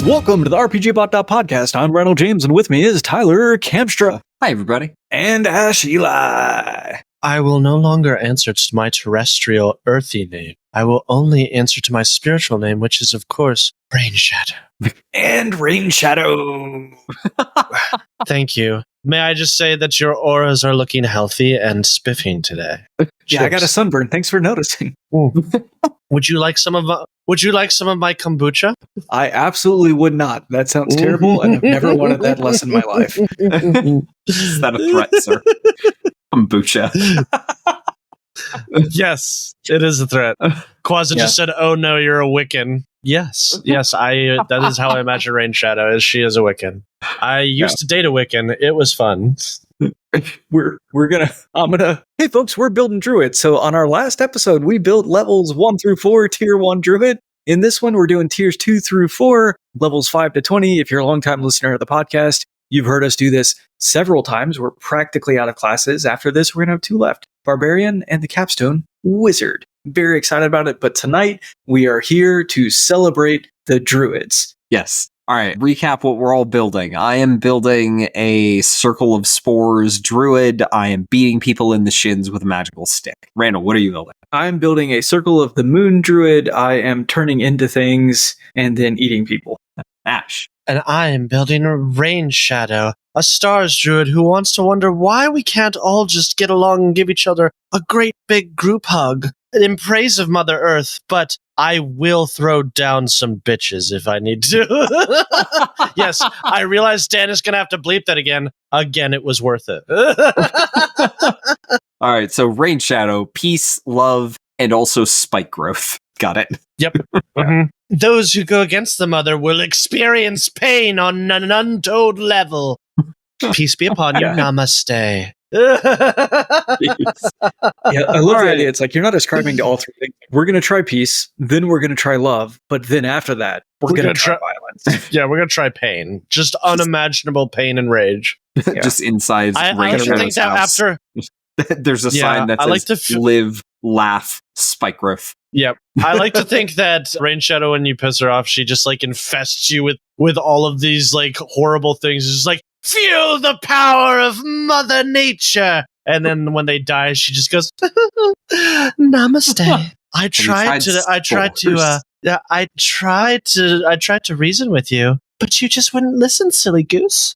Welcome to the RPGBOT.Podcast. I'm Ronald James, and with me is Tyler Kamstra. Hi, everybody. And Ash Eli. I will no longer answer to my terrestrial, earthy name. I will only answer to my spiritual name, which is, of course, Rain Shadow. And Rain Shadow. Thank you. May I just say that your auras are looking healthy and spiffing today? Yeah, I got a sunburn. Thanks for noticing. Would you like some of my kombucha? I absolutely would not. That sounds terrible, and I've never wanted that less in my life. Is that a threat, sir? Kombucha. Yes, it is a threat. Quaza just said, "Oh no, you're a Wiccan." Yes, that is how I imagine Rain Shadow is. She is a Wiccan. I used to date a Wiccan. It was fun. Hey folks, we're building Druid. So on our last episode, we built levels 1 through 4, tier 1 Druid. In this one, we're doing tiers 2 through 4, levels 5 to 20. If you're a longtime listener of the podcast, you've heard us do this several times. We're practically out of classes. After this, we're going to have 2 left, Barbarian and the Capstone Wizard. Very excited about it. But tonight, we are here to celebrate the Druids. Yes. All right, recap what we're all building. I am building a Circle of Spores Druid. I am beating people in the shins with a magical stick. Randall, what are you building? I'm building a Circle of the Moon Druid. I am turning into things and then eating people. Ash. And I am building a Rain Shadow, a Stars Druid who wants to wonder why we can't all just get along and give each other a great big group hug in praise of Mother Earth, but I will throw down some bitches if I need to. Yes, I realize Dan is going to have to bleep that again. Again, it was worth it. All right, so Rain Shadow, peace, love, and also spike growth. Got it. Yep. Mm-hmm. Those who go against the Mother will experience pain on an untold level. Peace be upon you. Namaste. Yeah, I love the idea. It's like you're not ascribing to all 3 things. We're going to try peace, then we're going to try love, but then after that, we're going to try violence. Yeah, we're going to try pain. Just unimaginable pain and rage. Yeah. Just inside I Rain think Shadow's that house. after... There's a sign that says live, laugh, spike growth. Yep. I like to think that Rain Shadow, when you piss her off, she just like infests you with all of these like horrible things. It's just like, feel the power of Mother Nature. And then when they die, she just goes, Namaste. I tried to reason with you, but you just wouldn't listen, silly goose.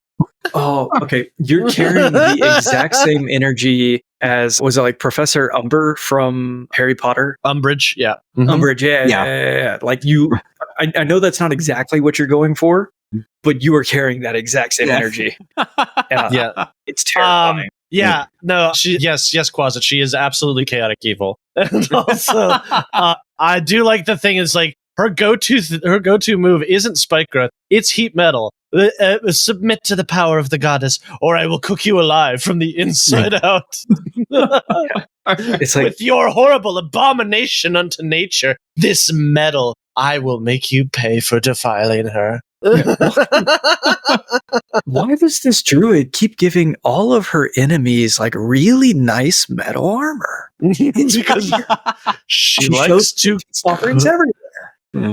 Oh, okay. You're carrying the exact same energy as, was it like Professor Umber from Harry Potter? Umbridge, yeah. Mm-hmm. Umbridge, yeah. Like you, I know that's not exactly what you're going for, but you are carrying that exact same energy. Yeah. It's terrifying. Yeah, no, yes, Quasit, she is absolutely chaotic evil. And also, I do like the thing is like, her go-to move isn't spike growth, it's heat metal. Submit to the power of the goddess, or I will cook you alive from the inside out. It's like, with your horrible abomination unto nature, this metal, I will make you pay for defiling her. Why does this druid keep giving all of her enemies like really nice metal armor? It's because she likes to offerings everywhere.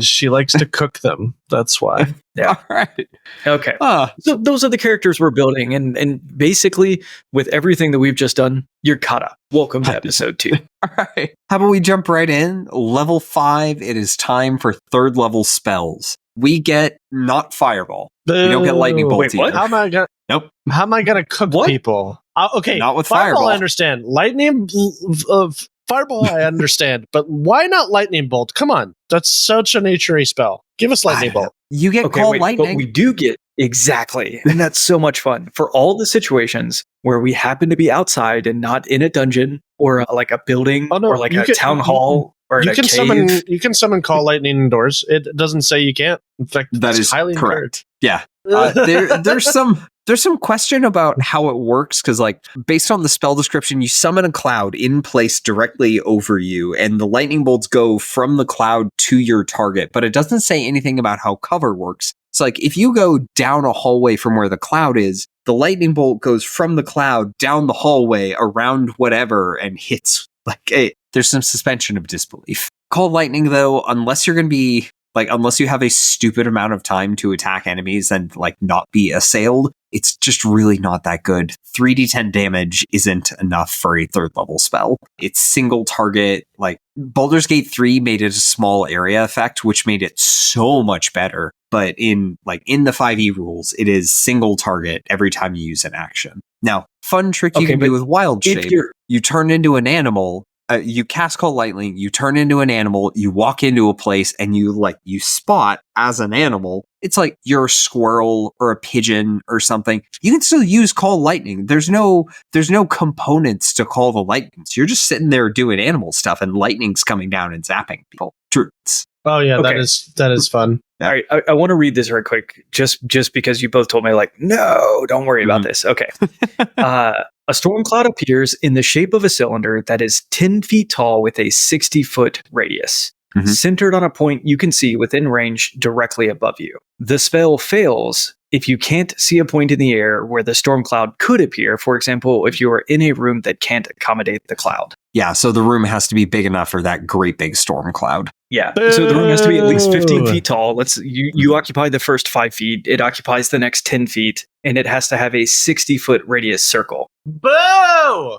She likes to cook them. That's why. Yeah. All right. Okay. So those are the characters we're building. And basically, with everything that we've just done, you're caught up. Welcome to episode 2. All right. How about we jump right in? Level 5, it is time for 3rd level spells. We get not Fireball. We don't get Lightning Bolt either. What? How am I gonna? Nope. How am I gonna cook people? Okay. Not with Fireball. Fireball. I understand. Fireball, I understand, but why not Lightning Bolt? Come on, that's such a nature-y spell. Give us Lightning Bolt. You get Call Lightning. But we do get, exactly, and that's so much fun. For all the situations where we happen to be outside and not in a dungeon or like a building or like a town hall or you a can cave. You can summon Call Lightning indoors. It doesn't say you can't. In fact, that is highly correct. Yeah. There's some question about how it works, because like based on the spell description, you summon a cloud in place directly over you, and the lightning bolts go from the cloud to your target, but it doesn't say anything about how cover works. It's like if you go down a hallway from where the cloud is, the lightning bolt goes from the cloud down the hallway around whatever and hits. Like there's some suspension of disbelief. Call Lightning, though, unless you're going to be Like, unless you have a stupid amount of time to attack enemies and, like, not be assailed, it's just really not that good. 3d10 damage isn't enough for a 3rd level spell. It's single target. Like, Baldur's Gate 3 made it a small area effect, which made it so much better. But in the 5e rules, it is single target every time you use an action. Now, fun trick you can do with Wild Shape, you turn into an animal. You cast Call Lightning, you turn into an animal, you walk into a place, and you spot as an animal. It's like you're a squirrel or a pigeon or something. You can still use Call Lightning. There's no components to call the lightning. So you're just sitting there doing animal stuff, and lightning's coming down and zapping people. Druids. Oh yeah, okay. That is fun. All right, I want to read this right quick, just because you both told me, like, no, don't worry about this. Okay. A storm cloud appears in the shape of a cylinder that is 10 feet tall with a 60-foot radius, centered on a point you can see within range directly above you. The spell fails if you can't see a point in the air where the storm cloud could appear. For example, if you are in a room that can't accommodate the cloud. Yeah, so the room has to be big enough for that great big storm cloud. Yeah, so the room has to be at least 15 feet tall. You occupy the first 5 feet, it occupies the next 10 feet, and it has to have a 60-foot radius circle. Boo!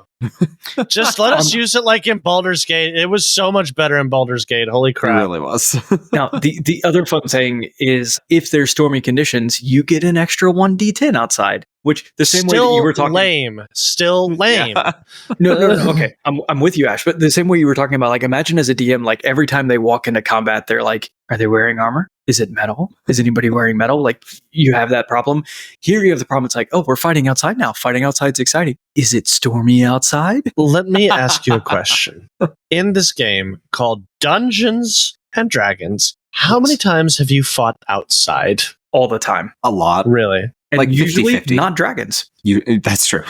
Just let us use it like in Baldur's Gate. It was so much better in Baldur's Gate. Holy crap. It really was. Now, the other fun thing is if there's stormy conditions, you get an extra 1d10 outside, which the same way that you were talking... Still lame. Yeah. No. Okay, I'm with you, Ash. But the same way you were talking about, like, imagine as a DM, like, every time they walk into combat, they're like, are they wearing armor? Is it metal? Is anybody wearing metal? Like, you have that problem. Here you have the problem. It's like, oh, we're fighting outside now. Fighting outside's exciting. Is it stormy outside? Let me ask you a question. In this game called Dungeons and Dragons, how many times have you fought outside? All the time. A lot. Really? And like usually 50-50. Not dragons. That's true.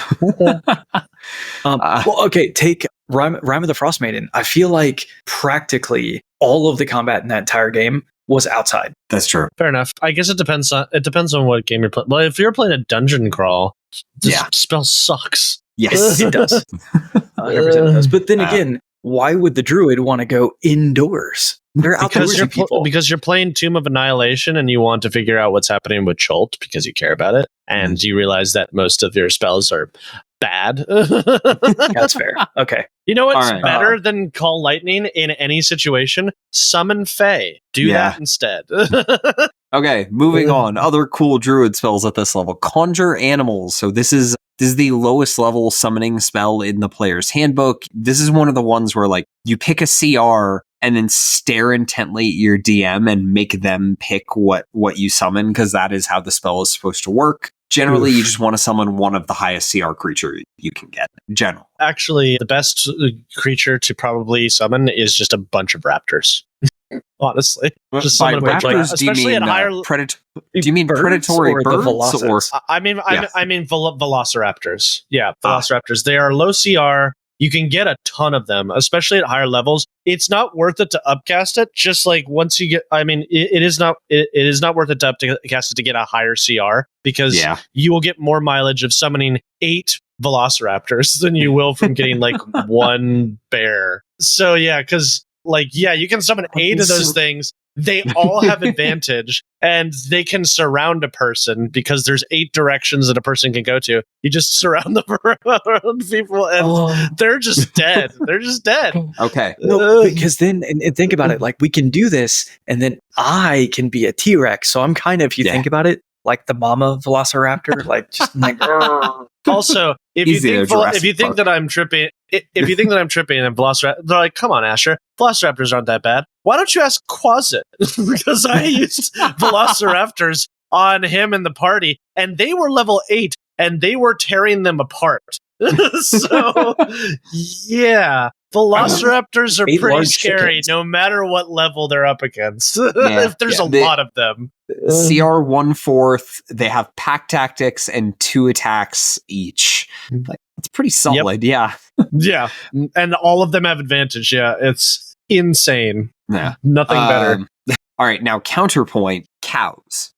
Well, okay, take Rime of the Frost Maiden. I feel like practically all of the combat in that entire game was outside. That's true. Fair enough. I guess it depends on what game you're playing. Well, if you're playing a dungeon crawl, this spell sucks. Yes, it does. 100% it does. But then again, why would the druid want to go indoors? They're outdoorsy because you're playing Tomb of Annihilation and you want to figure out what's happening with Chult because you care about it, and you realize that most of your spells are bad. That's fair. Okay. You know what's better than Call Lightning in any situation? Summon Fae. Do that instead. Okay, moving on. Other cool druid spells at this level. Conjure Animals. So this is the lowest level summoning spell in the player's handbook. This is one of the ones where, like, you pick a CR and then stare intently at your DM and make them pick what you summon, because that is how the spell is supposed to work. Generally, you just want to summon one of the highest CR creature you can get. In general. Actually, the best creature to probably summon is just a bunch of raptors. Honestly, just by raptors, especially at higher. Do you mean predatory birds or? I mean velociraptors. Yeah, velociraptors. They are low CR. You can get a ton of them, especially at higher levels. It's not worth it to upcast it. Just like once you get, I mean, it is not worth it to upcast it to get a higher CR, because you will get more mileage of summoning 8 velociraptors than you will from getting like 1 bear. So because you can summon 8 of those things. They all have advantage, and they can surround a person because there's 8 directions that a person can go to. You just surround them around people, and they're just dead. They're just dead. Okay. No, because then, and think about it, like, we can do this, and then I can be a T-Rex. So I'm kind of, if you think about it, like the mama velociraptor, like just like. Also, if you think that I'm tripping, and Velociraptor, they're like, come on, Asher, Velociraptors aren't that bad. Why don't you ask Quasit? Because I used Velociraptors on him in the party, and they were level 8, and they were tearing them apart. So, Velociraptors are pretty scary, no matter what level they're up against. If there's a lot of them. CR 1/4, they have pack tactics and 2 attacks each. Like, it's pretty solid, Yeah, and all of them have advantage. Yeah, it's insane. Yeah, nothing better. All right, now counterpoint: cows.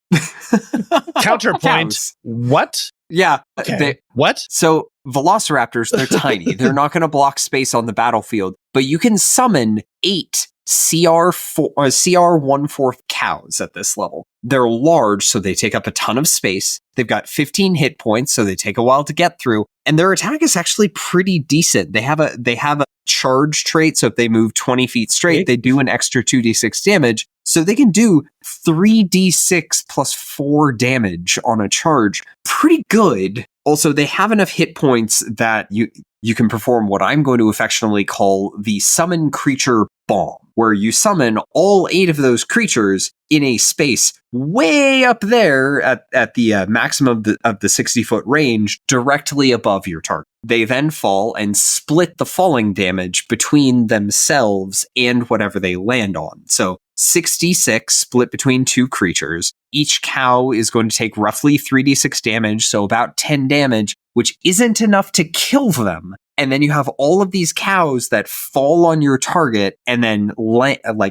Counterpoint? Cows. What? Yeah. Okay. What? So velociraptors, they're tiny. They're not going to block space on the battlefield, but you can summon 8 CR1/4 cows at this level. They're large, so they take up a ton of space. They've got 15 hit points, so they take a while to get through. And their attack is actually pretty decent. They have a charge trait, so if they move 20 feet straight, they do an extra 2d6 damage. So they can do 3d6 plus 4 damage on a charge. Pretty good. Also, they have enough hit points that you can perform what I'm going to affectionately call the summon creature bomb, where you summon all 8 of those creatures in a space way up there at the maximum of the 60-foot range directly above your target. They then fall and split the falling damage between themselves and whatever they land on. So 6d6 split between 2 creatures. Each cow is going to take roughly 3d6 damage, so about 10 damage, which isn't enough to kill them. And then you have all of these cows that fall on your target and then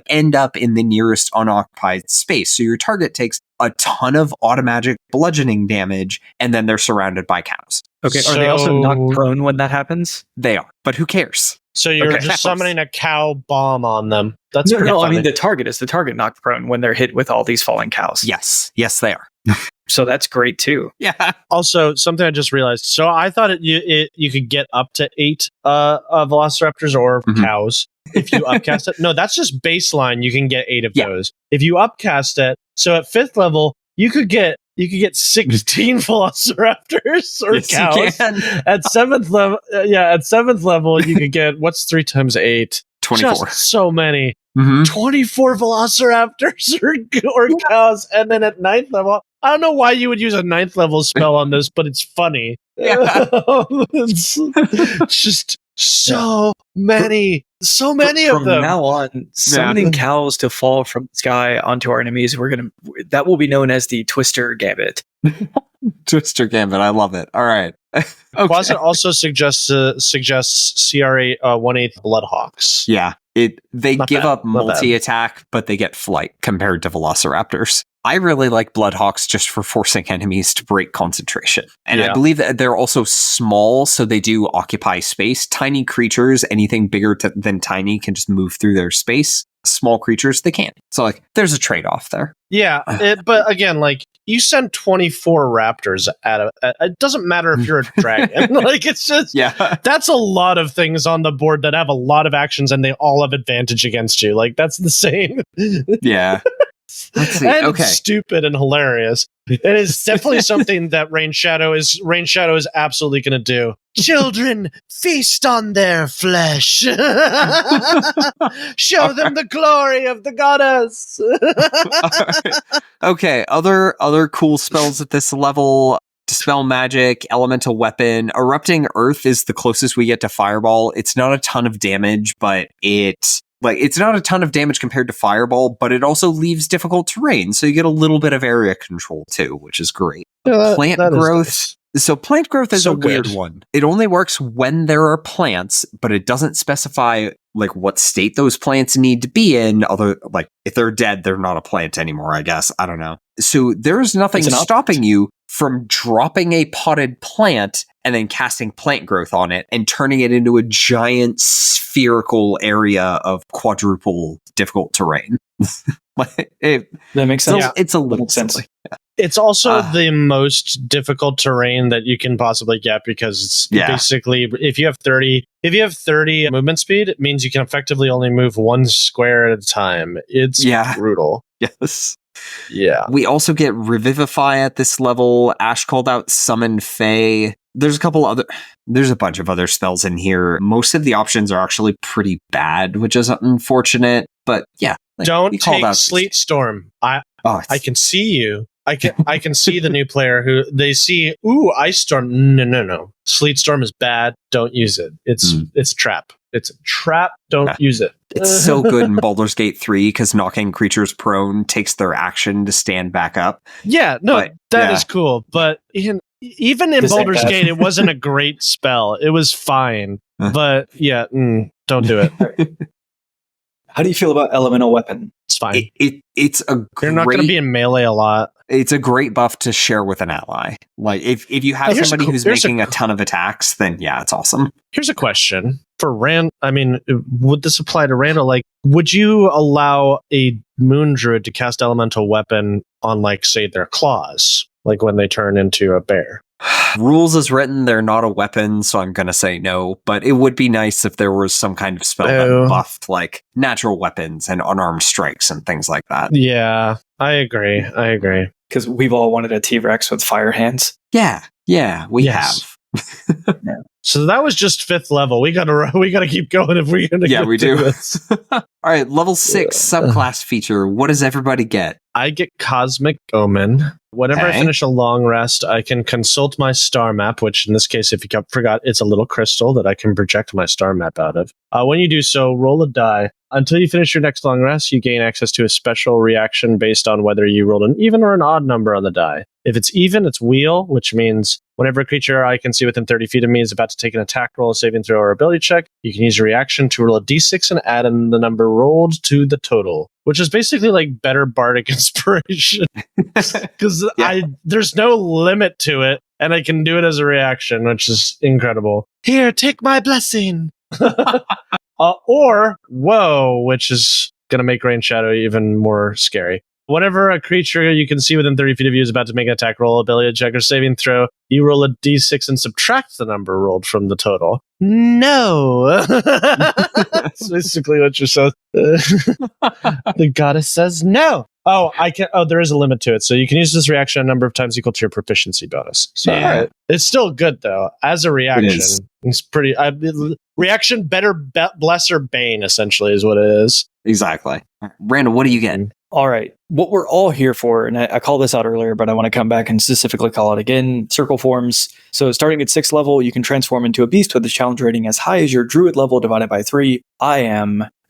end up in the nearest unoccupied space. So your target takes a ton of automatic bludgeoning damage, and then they're surrounded by cows. Okay, are they also knocked prone when that happens? They are, but who cares? So you're just summoning a cow bomb on them. That's pretty funny. I mean, the target knocked prone when they're hit with all these falling cows. Yes, they are. So that's great too. Yeah. Also, something I just realized. So I thought you could get up to 8 velociraptors or cows if you upcast it. No, that's just baseline. You can get 8 of those. If you upcast it, so at 5th level, you could get 16 velociraptors or cows. At 7th level, at 7th level, you could get what's 3 times 8? 24. Just so many. 24 velociraptors or cows, and then at 9th level, I don't know why you would use a 9th level spell on this, but it's funny. Yeah. it's just so many of them. From now on, summoning cows to fall from the sky onto our enemies, that will be known as the Twister Gambit. Twister Gambit, I love it. All right. Okay. Quasit also suggests CR 1/8 Bloodhawks. Yeah, they give up multi-attack, but they get flight compared to Velociraptors. I really like Bloodhawks just for forcing enemies to break concentration. And I believe that they're also small, so they do occupy space. Tiny creatures, anything bigger than tiny, can just move through their space. Small creatures, they can't. So, there's a trade-off there. Yeah, but again, you send 24 raptors at it doesn't matter if you're a dragon. It's just, that's a lot of things on the board that have a lot of actions and they all have advantage against you. That's the same. Yeah. Let's see. And okay. It's stupid and hilarious. It is definitely something that Rain Shadow is absolutely going to do. Children, feast on their flesh. Show them the glory of the goddess. Right. Okay, other cool spells at this level. Dispel Magic, Elemental Weapon. Erupting Earth is the closest we get to Fireball. It's not a ton of damage, but it's not a ton of damage compared to Fireball, but it also leaves difficult terrain, so you get a little bit of area control too, which is great. Plant growth. Nice. So plant growth is a weird one. It only works when there are plants, but it doesn't specify what state those plants need to be in. Although, if they're dead, they're not a plant anymore, I guess. I don't know. So there's nothing stopping you from dropping a potted plant and then casting plant growth on it and turning it into a giant spherical area of quadruple difficult terrain. That makes sense. It's a little silly. Yeah. It's also the most difficult terrain that you can possibly get because it's basically if you have 30 movement speed, it means you can effectively only move 1 square at a time. It's brutal. Yes. Yeah. We also get Revivify at this level. Ash called out Summon Fae. There's a bunch of other spells in here. Most of the options are actually pretty bad, which is unfortunate. But yeah. Don't take Sleet Storm. I can see you. I can see the new player who they see, Ice Storm. No. Sleet Storm is bad. Don't use it. It's a trap. It's a trap. Don't use it. It's so good in Baldur's Gate 3 because knocking creatures prone takes their action to stand back up. Yeah, no, that is cool. But even in Baldur's Gate, it wasn't a great spell. It was fine. But don't do it. How do you feel about Elemental Weapon? It's fine. It's a great... You're not going to be in melee a lot. It's a great buff to share with an ally. If you have somebody who's making a ton of attacks, then it's awesome. Here's a question. for would this apply to Randall? Like, would you allow a moon druid to cast elemental weapon on, like, say, their claws, like when they turn into a bear? Rules as written, they're not a weapon, so I'm going to say no. But it would be nice if there was some kind of spell that buffed, like, natural weapons and unarmed strikes and things like that. Yeah, I agree. Because we've all wanted a T-Rex with fire hands. Yeah, we have. Yeah. So that was just 5th level. We gotta keep going if we're gonna. Yeah, we do. This. All right, level 6 subclass feature. What does everybody get? I get Cosmic Omen. Whenever I finish a long rest, I can consult my star map, which in this case, if you forgot, it's a little crystal that I can project my star map out of. When you do so, roll a die. Until you finish your next long rest, you gain access to a special reaction based on whether you rolled an even or an odd number on the die. If it's even, it's wheel, which means whenever a creature I can see within 30 feet of me is about to take an attack roll, a saving throw, or ability check, you can use a reaction to roll a d6 and add in the number rolled to the total, which is basically like better bardic inspiration. Because there's no limit to it, and I can do it as a reaction, which is incredible. Here, take my blessing! Or whoa, which is going to make Rain Shadow even more scary. Whenever a creature you can see within 30 feet of you is about to make an attack roll, ability check, or saving throw, you roll a d6 and subtract the number rolled from the total. No! That's basically what you're saying. The goddess says no. There is a limit to it. So you can use this reaction a number of times equal to your proficiency bonus. So it's still good, though. As a reaction, it's pretty... reaction, better, bless, or bane, essentially, is what it is. Exactly. Randall, what do you get? All right. What we're all here for, and I called this out earlier, but I want to come back and specifically call it again, circle forms. So starting at 6th level, you can transform into a beast with a challenge rating as high as your druid level divided by 3. I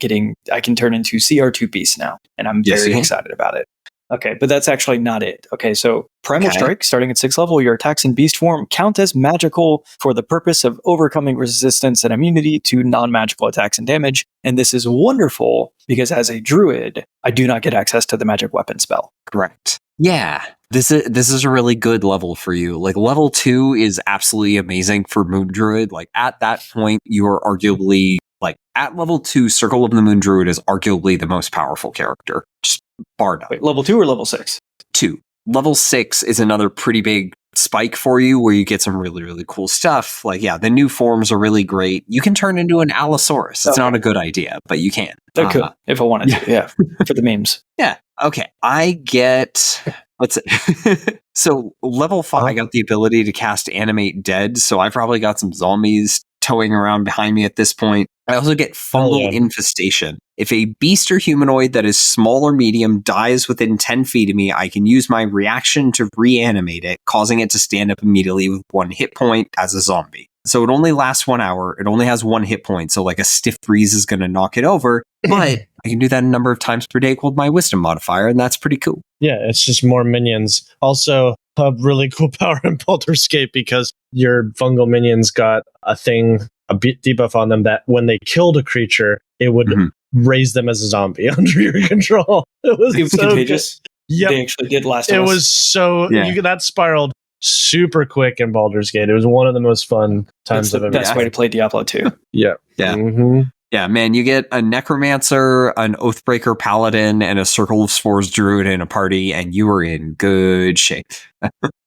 can turn into CR2 beast now, and I'm very excited about it. Okay, but that's actually not it. Okay, so Primal Strike, starting at 6th level, your attacks in beast form count as magical for the purpose of overcoming resistance and immunity to non-magical attacks and damage. And this is wonderful because as a druid, I do not get access to the magic weapon spell. Correct. Yeah, this is a really good level for you. Like, level 2 is absolutely amazing for Moon Druid. Like, at that point, you're arguably, like, at level 2, Circle of the Moon Druid is arguably the most powerful character. Just bar none. Wait, level 2 or level 6? 2. Level 6 is another pretty big spike for you where you get some really, really cool stuff. Like, the new forms are really great. You can turn into an Allosaurus. It's not a good idea, but you can. I could, if I wanted to, for the memes. Yeah. Okay. I get... Let's see. So, level 5, I got the ability to cast Animate Dead, so I've probably got some zombies towing around behind me at this point. I also get Fungal Infestation. If a beast or humanoid that is small or medium dies within 10 feet of me, I can use my reaction to reanimate it, causing it to stand up immediately with 1 hit point as a zombie. So it only lasts 1 hour. It only has 1 hit point. So like a stiff breeze is going to knock it over. But I can do that a number of times per day called my wisdom modifier. And that's pretty cool. Yeah, it's just more minions. Also, a really cool power in Baldur's Gate because your fungal minions got a debuff on them that when they killed a creature, it would raise them as a zombie under your control. It was so contagious. Yep. They actually did last of It us. was so... that spiraled super quick in Baldur's Gate. It was one of the most fun times I've ever had. That's the best way to play Diablo 2. Yeah. Yeah. Yeah, man, you get a Necromancer, an Oathbreaker Paladin, and a Circle of Spores Druid in a party, and you are in good shape.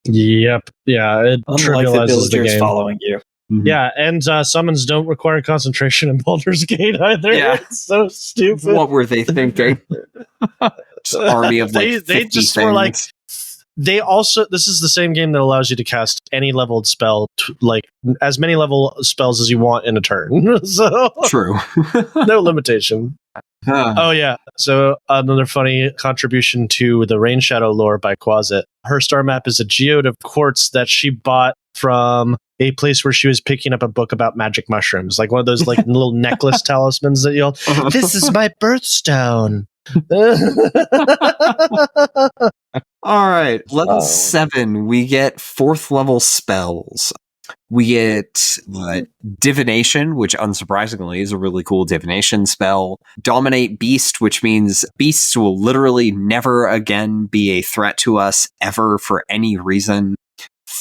Yep. Yeah, it trivializes the game. Following you. Mm-hmm. Yeah, and summons don't require concentration in Baldur's Gate either. Yeah. It's so stupid. What were they thinking? Just army of like they just were like... They also, this is the same game that allows you to cast any leveled spell, like as many level spells as you want in a turn. So true. No limitation. Oh yeah. So another funny contribution to the Rain Shadow lore by Quasit. Her star map is a geode of quartz that she bought from a place where she was picking up a book about magic mushrooms, like one of those like little necklace talismans that you'll. This is my birthstone. All right, level 7, we get 4th level spells. We get Divination, which unsurprisingly is a really cool divination spell. Dominate Beast, which means beasts will literally never again be a threat to us ever for any reason.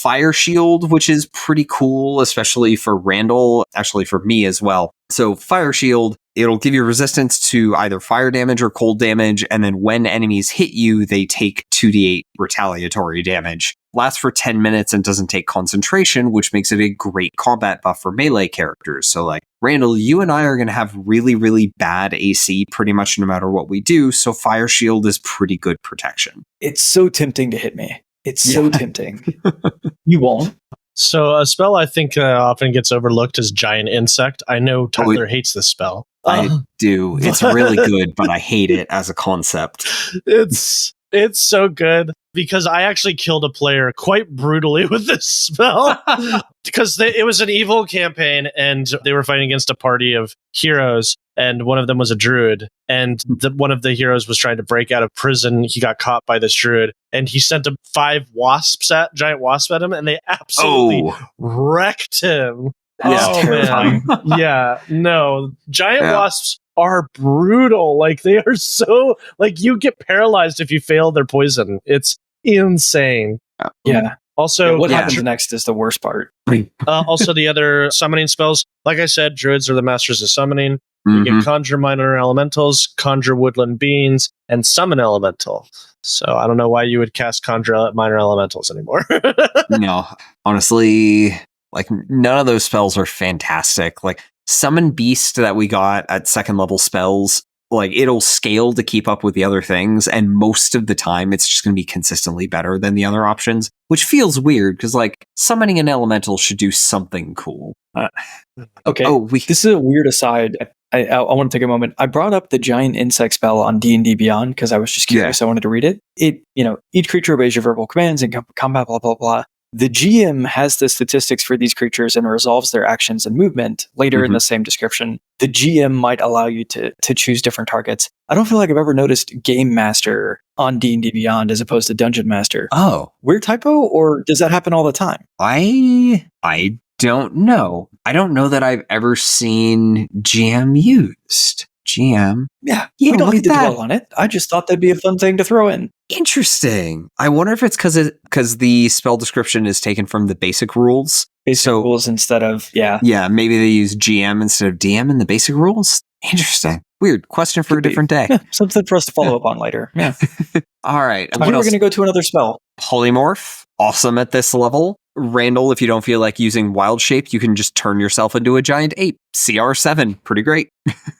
Fire Shield, which is pretty cool, especially for Randall, actually for me as well. So Fire Shield, it'll give you resistance to either fire damage or cold damage, and then when enemies hit you, they take 2d8 retaliatory damage. Lasts for 10 minutes and doesn't take concentration, which makes it a great combat buff for melee characters. So like, Randall, you and I are going to have really, really bad AC pretty much no matter what we do, so Fire Shield is pretty good protection. It's so tempting to hit me. It's so tempting. You won't. So a spell I think often gets overlooked is Giant Insect. I know Tyler hates this spell. I do. It's really good, but I hate it as a concept. It's so good because I actually killed a player quite brutally with this spell because it was an evil campaign and they were fighting against a party of heroes and one of them was a druid and one of the heroes was trying to break out of prison. He got caught by this druid and he sent giant wasps at him and they absolutely wrecked him. That's terrifying. Man. Yeah, no. Giant wasps are brutal. Like they are so like you get paralyzed if you fail their poison. It's insane. Yeah. Also, what happens next is the worst part. Also, the other summoning spells. Like I said, druids are the masters of summoning. You can conjure minor elementals, conjure woodland beings, and summon elemental. So I don't know why you would cast conjure minor elementals anymore. No, honestly, like none of those spells are fantastic. Like Summon Beast that we got at second level spells, like it'll scale to keep up with the other things, and most of the time it's just going to be consistently better than the other options, which feels weird because like summoning an elemental should do something cool. Okay. This is a weird aside. I want to take a moment. I brought up the giant insect spell on D&D Beyond because I was just curious. I wanted to read it. Each creature obeys your verbal commands in combat, blah, blah, blah. The GM has the statistics for these creatures and resolves their actions and movement. Later in the same description, the GM might allow you to choose different targets. I don't feel like I've ever noticed Game Master on D&D Beyond as opposed to Dungeon Master. Oh. Weird typo, or does that happen all the time? I don't know. I don't know that I've ever seen GM used. GM. Yeah, we don't need to dwell on it. I just thought that'd be a fun thing to throw in. Interesting. I wonder if it's because the spell description is taken from the basic rules. Basic rules instead of, Yeah, maybe they use GM instead of DM in the basic rules. Interesting. Weird. Question for a different day. Yeah, something for us to follow up on later. Yeah. All right. We're going to go to another spell. Polymorph. Awesome at this level. Randall, if you don't feel like using Wild Shape, you can just turn yourself into a giant ape. CR7. Pretty great.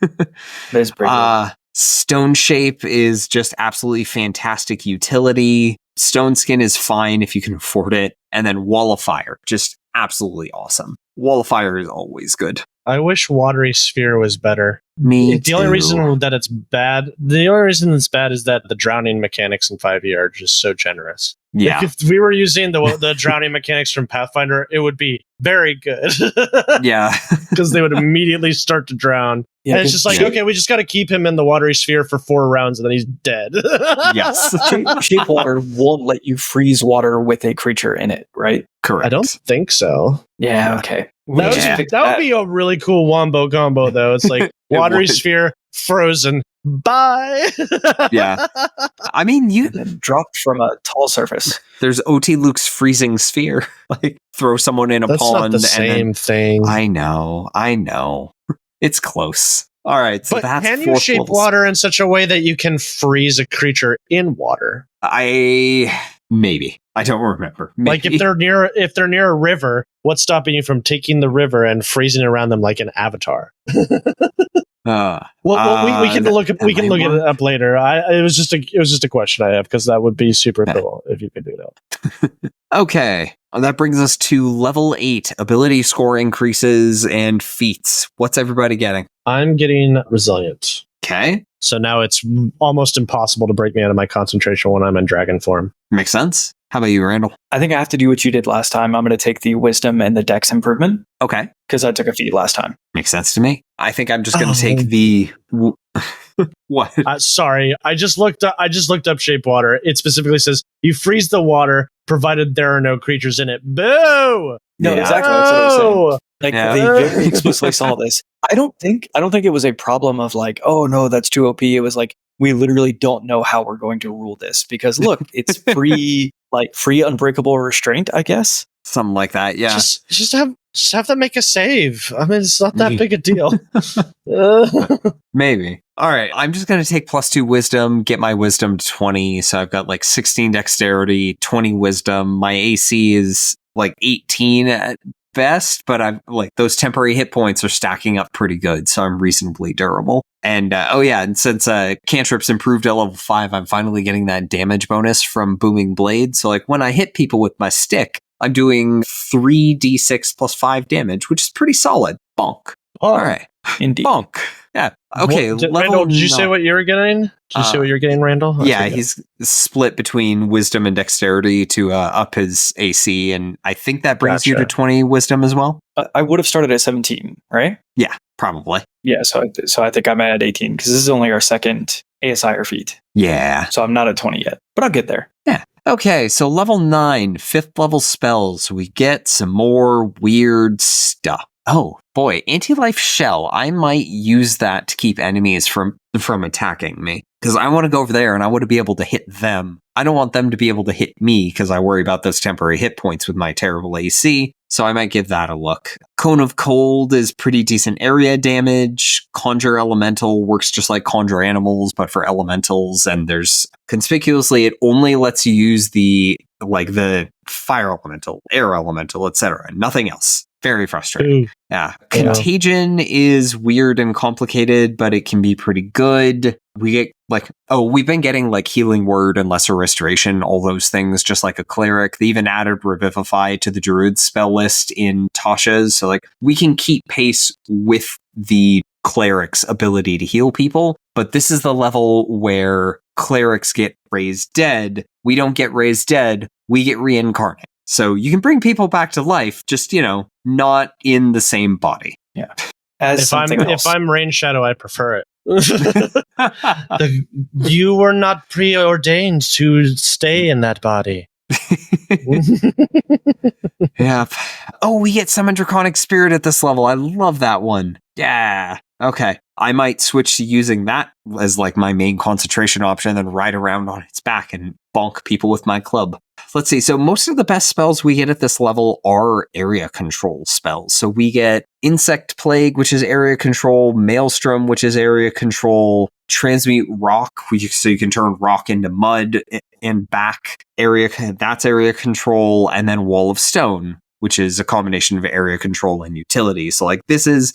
That is pretty good. Stone Shape is just absolutely fantastic utility. Stone Skin is fine if you can afford it. And then Wall of Fire. Just absolutely awesome. Wall of Fire is always good. I wish Watery Sphere was better. Me The only reason that it's bad, is that the drowning mechanics in 5e are just so generous. Yeah. If we were using the drowning mechanics from Pathfinder, it would be very good. Yeah. Because they would immediately start to drown. Yeah, and it's just like, okay, we just got to keep him in the watery sphere for 4 rounds and then he's dead. Yes. Shape Water won't let you freeze water with a creature in it, right? Correct. I don't think so. Yeah, okay. That would be a really cool wombo combo, though. It's like watery sphere, frozen, bye. Yeah. I mean, dropped from a tall surface. There's OT Luke's freezing sphere. Like, throw someone in a That's pond. Not the same thing. I know. It's close. All right, so but that's can you shape water in such a way that you can freeze a creature in water? Maybe. I don't remember. Maybe. Like if they're near a river, what's stopping you from taking the river and freezing around them like an avatar? We can look it up later. It was just a question I have because that would be super cool if you could do that. Okay. That brings us to level 8, ability score increases and feats. What's everybody getting? I'm getting resilient. Okay. So now it's almost impossible to break me out of my concentration when I'm in dragon form. Makes sense. How about you, Randall? I think I have to do what you did last time. I'm going to take the wisdom and the dex improvement. Okay. Because I took a feat last time. Makes sense to me. I think I'm just going to take the... What? Sorry, I just looked up Shape Water. It specifically says you freeze the water provided there are no creatures in it. Boo! No, exactly. That's what I was saying. Like they very explicitly saw this. I don't think it was a problem of like, oh no, that's too OP. It was like we literally don't know how we're going to rule this because look, it's free unbreakable restraint, I guess. Something like that, yeah. Just have them make a save. I mean, it's not that big a deal. Maybe. All right, I'm just going to take +2 wisdom, get my wisdom to 20. So I've got like 16 dexterity, 20 wisdom. My AC is like 18 at best, but I'm like those temporary hit points are stacking up pretty good. So I'm reasonably durable. And and since cantrips improved at level 5, I'm finally getting that damage bonus from Booming Blade. So like when I hit people with my stick, I'm doing 3d6 plus 5 damage, which is pretty solid. Bonk. Oh, all right. Indeed. Bonk. Yeah. Okay. Randall, did you say what you were getting? Did you say what you're getting, Randall? He's split between wisdom and dexterity to up his AC, and I think that brings you to 20 wisdom as well. I would have started at 17, right? Yeah, probably. Yeah, so I think I'm at 18 because this is only our second ASI feat. Yeah. So I'm not at 20 yet, but I'll get there. Yeah. Okay, so level 9, 5th level spells. We get some more weird stuff. Oh boy, anti-life shell. I might use that to keep enemies from attacking me. Because I want to go over there and I want to be able to hit them. I don't want them to be able to hit me because I worry about those temporary hit points with my terrible AC. So I might give that a look. Cone of Cold is pretty decent area damage. Conjure Elemental works just like Conjure Animals, but for elementals. And there's conspicuously, it only lets you use the fire elemental, air elemental, etc. Nothing else. Very frustrating. Yeah. Contagion is weird and complicated, but it can be pretty good. We get we've been getting like Healing Word and Lesser Restoration, all those things, just like a cleric. They even added Revivify to the Druid spell list in Tasha's. So like we can keep pace with the cleric's ability to heal people, but this is the level where clerics get raised dead. We don't get raised dead. We get reincarnate. So you can bring people back to life, just, not in the same body. Yeah. If I'm Rain Shadow, I prefer it. You were not preordained to stay in that body. Yeah. Oh, we get Summon Draconic Spirit at this level. I love that one. Yeah. Okay. I might switch to using that as like my main concentration option, then ride around on its back and bonk people with my club. Let's see. So most of the best spells we get at this level are area control spells. So we get Insect Plague, which is area control, Maelstrom, which is area control, Transmute Rock, so you can turn rock into mud and back. That's area control, and then Wall of Stone, which is a combination of area control and utility. So like this is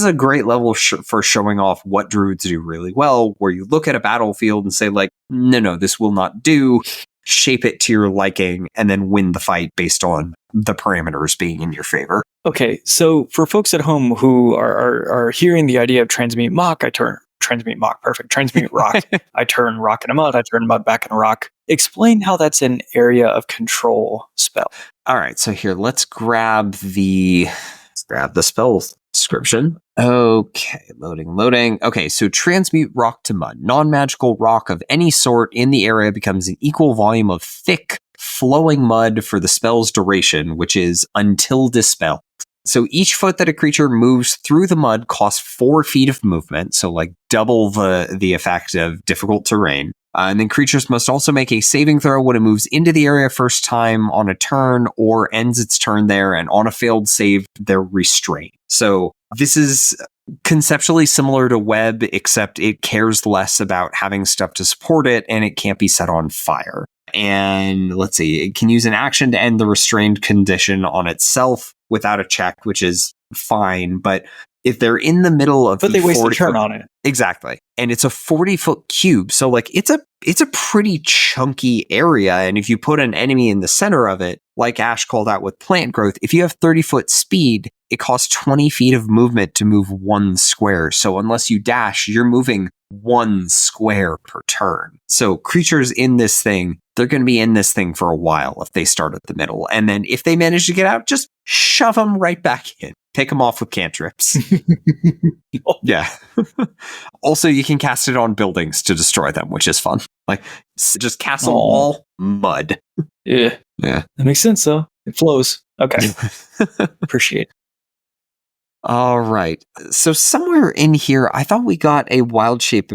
a great level for showing off what druids do really well, where you look at a battlefield and say like, no, this will not do. Shape it to your liking and then win the fight based on the parameters being in your favor. Okay, so for folks at home who are hearing the idea of Transmute Mock, I turn Transmute Mock, perfect. Transmute Rock, I turn rock into mud, I turn mud back into rock. Explain how that's an area of control spell. All right, so here, let's grab the spell description. Okay, loading. Okay, so Transmute Rock to Mud. Non-magical rock of any sort in the area becomes an equal volume of thick, flowing mud for the spell's duration, which is until dispelled. So each foot that a creature moves through the mud costs 4 feet of movement, so like double the effect of difficult terrain. And then creatures must also make a saving throw when it moves into the area first time on a turn or ends its turn there, and on a failed save, they're restrained. So this is conceptually similar to Web, except it cares less about having stuff to support it, and it can't be set on fire. And let's see, it can use an action to end the restrained condition on itself without a check, which is fine, but if they're in the middle of, but they waste a turn on it. Exactly. And it's a 40-foot cube. So like it's a pretty chunky area. And if you put an enemy in the center of it, like Ash called out with plant growth, if you have 30-foot speed, it costs 20 feet of movement to move 1 square. So unless you dash, you're moving 1 square per turn. So creatures in this thing, they're going to be in this thing for a while if they start at the middle. And then if they manage to get out, just shove them right back in. Take them off with cantrips. Yeah. Also, you can cast it on buildings to destroy them, which is fun. Like, just castle wall, mud. Yeah. That makes sense, though. It flows. Okay. Appreciate it. All right. So somewhere in here, I thought we got a wild shape.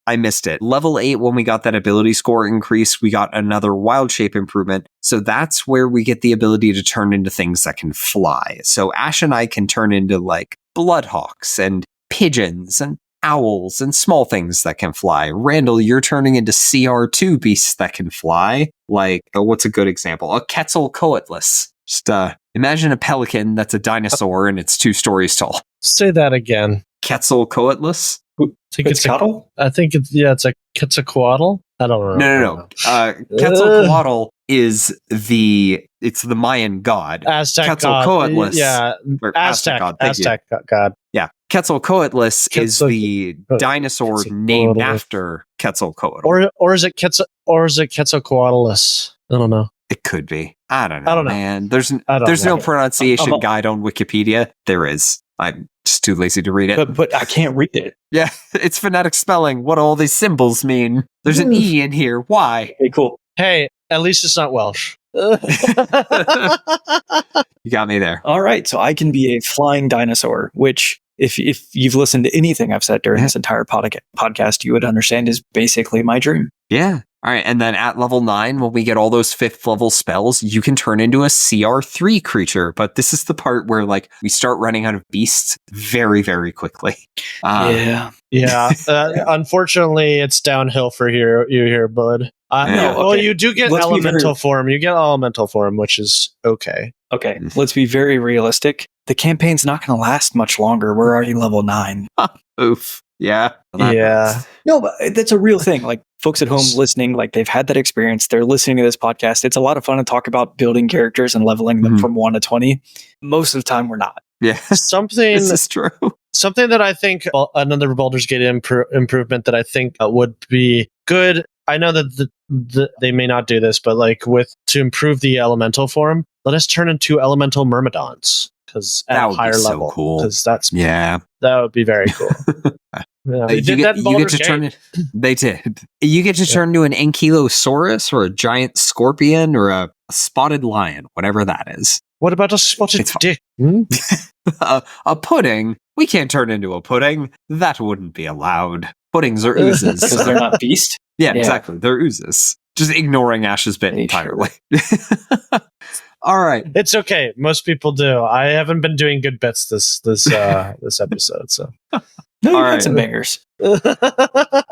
I missed it. Level 8, when we got that ability score increase, we got another wild shape improvement. So that's where we get the ability to turn into things that can fly. So Ash and I can turn into like bloodhawks and pigeons and owls and small things that can fly. Randall, you're turning into CR2 beasts that can fly. Like, what's a good example? A Quetzalcoatlus. Just imagine a pelican that's a dinosaur and it's 2 stories tall. Say that again. Quetzalcoatlus? Quetzalcoatl? I think it's a Quetzalcoatl. I don't know. No. Quetzalcoatl is the Mayan god. Aztec Quetzalcoatlus. God. Yeah. Aztec god. Yeah. Quetzalcoatlus is the dinosaur named after Quetzalcoatl. Or is it Quetzalcoatlus? I don't know. It could be. I don't know. Man. There's no pronunciation guide on Wikipedia. There is. I'm just too lazy to read it. But I can't read it. Yeah, it's phonetic spelling. What do all these symbols mean? There's an E in here. Why? Okay, cool. Hey, at least it's not Welsh. You got me there. All right, so I can be a flying dinosaur, which if you've listened to anything I've said during this entire podcast, you would understand is basically my dream. Yeah. All right, and then at level 9, when we get all those 5th level spells, you can turn into a CR3 creature. But this is the part where, like, we start running out of beasts very, very quickly. Yeah. Unfortunately, it's downhill for you here, bud. Well, you do get elemental form. You get elemental form, which is okay. Okay, let's be very realistic. The campaign's not going to last much longer. We're already level 9. Oof. Yeah. Yeah. No, but that's a real thing. Like, folks at home listening, like, they've had that experience. They're listening to this podcast. It's a lot of fun to talk about building characters and leveling them from 1 to 20. Most of the time, we're not. Yeah. This is true. Something that I think another Baldur's Gate improvement that I think would be good. I know that they may not do this, but like to improve the elemental form, let us turn into elemental myrmidons. Because at a higher level, because that would be very cool. They did that in Baldur's Gate. They did. You get to turn into an ankylosaurus or a giant scorpion or a spotted lion, whatever that is. What about a spotted dick? A pudding? We can't turn into a pudding. That wouldn't be allowed. Puddings are oozes because they're not beast. Yeah, exactly. They're oozes. Just ignoring Ash's bit entirely. All right, it's okay. Most people do. I haven't been doing good bits this episode. So, all right, some bangers.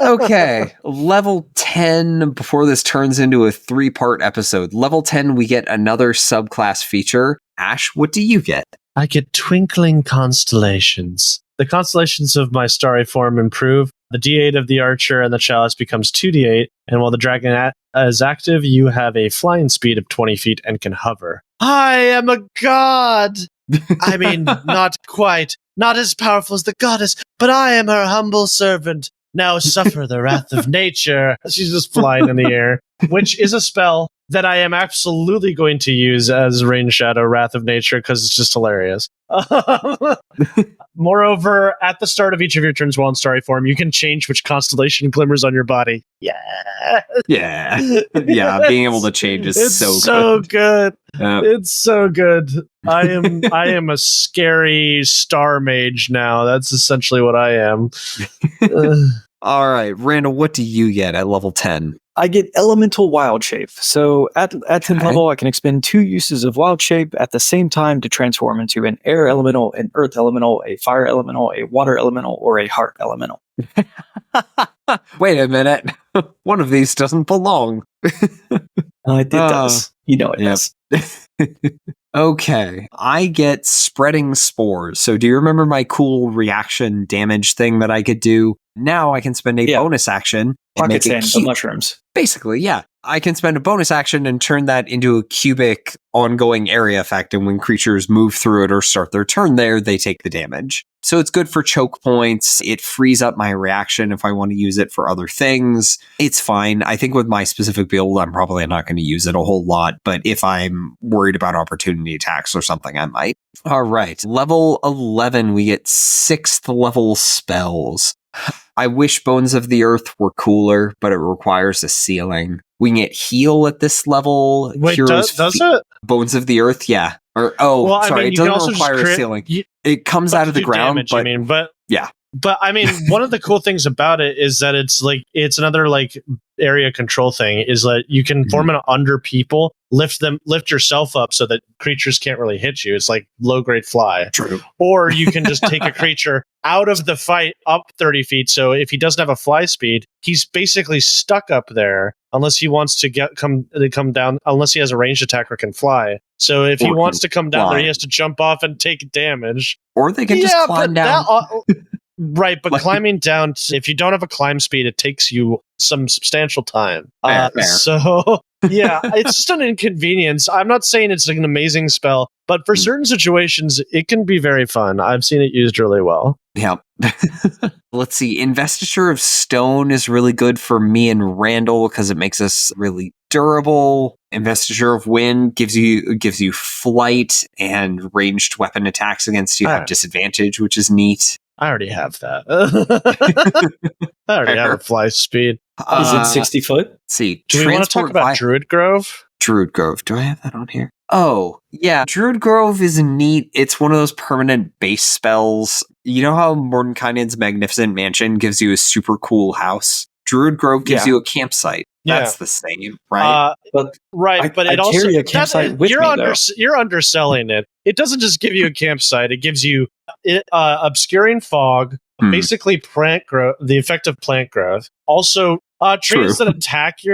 Okay, level 10. Before this turns into a 3-part episode, level 10, we get another subclass feature. Ash, what do you get? I get twinkling constellations. The constellations of my starry form improve. The D8 of the archer and the chalice becomes 2D8, and while the dragon is active, you have a flying speed of 20 feet and can hover. I am a god! I mean, not quite. Not as powerful as the goddess, but I am her humble servant. Now suffer the wrath of nature. She's just flying in the air, which is a spell that I am absolutely going to use as Rain Shadow Wrath of Nature because it's just hilarious. Moreover, at the start of each of your turns while in starry form, you can change which constellation glimmers on your body. Yeah. Being able to change is so good. Yep. It's so good. I am a scary star mage now. That's essentially what I am. All right, Randall, what do you get at level 10? I get Elemental Wild Shape. So at 10th level, I can expend 2 uses of Wild Shape at the same time to transform into an Air Elemental, an Earth Elemental, a Fire Elemental, a Water Elemental, or a Heart Elemental. Wait a minute. One of these doesn't belong. It does. You know it does. Okay, I get Spreading Spores. So do you remember my cool reaction damage thing that I could do? Now I can spend a bonus action. Pocket sand, the mushrooms. Basically, yeah. I can spend a bonus action and turn that into a cubic ongoing area effect, and when creatures move through it or start their turn there, they take the damage. So it's good for choke points. It frees up my reaction if I want to use it for other things. It's fine. I think with my specific build, I'm probably not going to use it a whole lot, but if I'm worried about opportunity attacks or something, I might. All right. Level 11, we get 6th level spells. I wish Bones of the Earth were cooler, but it requires a ceiling. We can get heal at this level. Wait, does it? Bones of the Earth, yeah. It doesn't require a ceiling. It comes out of the ground, damage, but yeah. But I mean, one of the cool things about it is that it's another like area control thing is that you can form it under people, lift yourself up so that creatures can't really hit you. It's like low grade fly. True. Or you can just take a creature out of the fight up 30 feet. So if he doesn't have a fly speed, he's basically stuck up there unless he wants to come down, unless he has a ranged attack or can fly. So if he wants to come down there, he has to jump off and take damage. Or they can just climb down. Right, but climbing down, if you don't have a climb speed, it takes you some substantial time. Fair. So, yeah, it's just an inconvenience. I'm not saying it's an amazing spell, but for certain situations, it can be very fun. I've seen it used really well. Yeah. Let's see. Investiture of Stone is really good for me and Randall because it makes us really durable. Investiture of Wind gives you flight and ranged weapon attacks against you have disadvantage, which is neat. I already have that. I already have a fly speed. Is it 60 foot? Let's see. Do we want to talk about Druid Grove? Druid Grove. Do I have that on here? Oh, yeah. Druid Grove is neat. It's one of those permanent base spells. You know how Mordenkainen's Magnificent Mansion gives you a super cool house? Druid Grove gives you a campsite. That's the same, right? But it also carry a campsite with me, you're underselling it. It doesn't just give you a campsite; it gives you obscuring fog, basically plant growth, the effect of plant growth. Also, trees that attack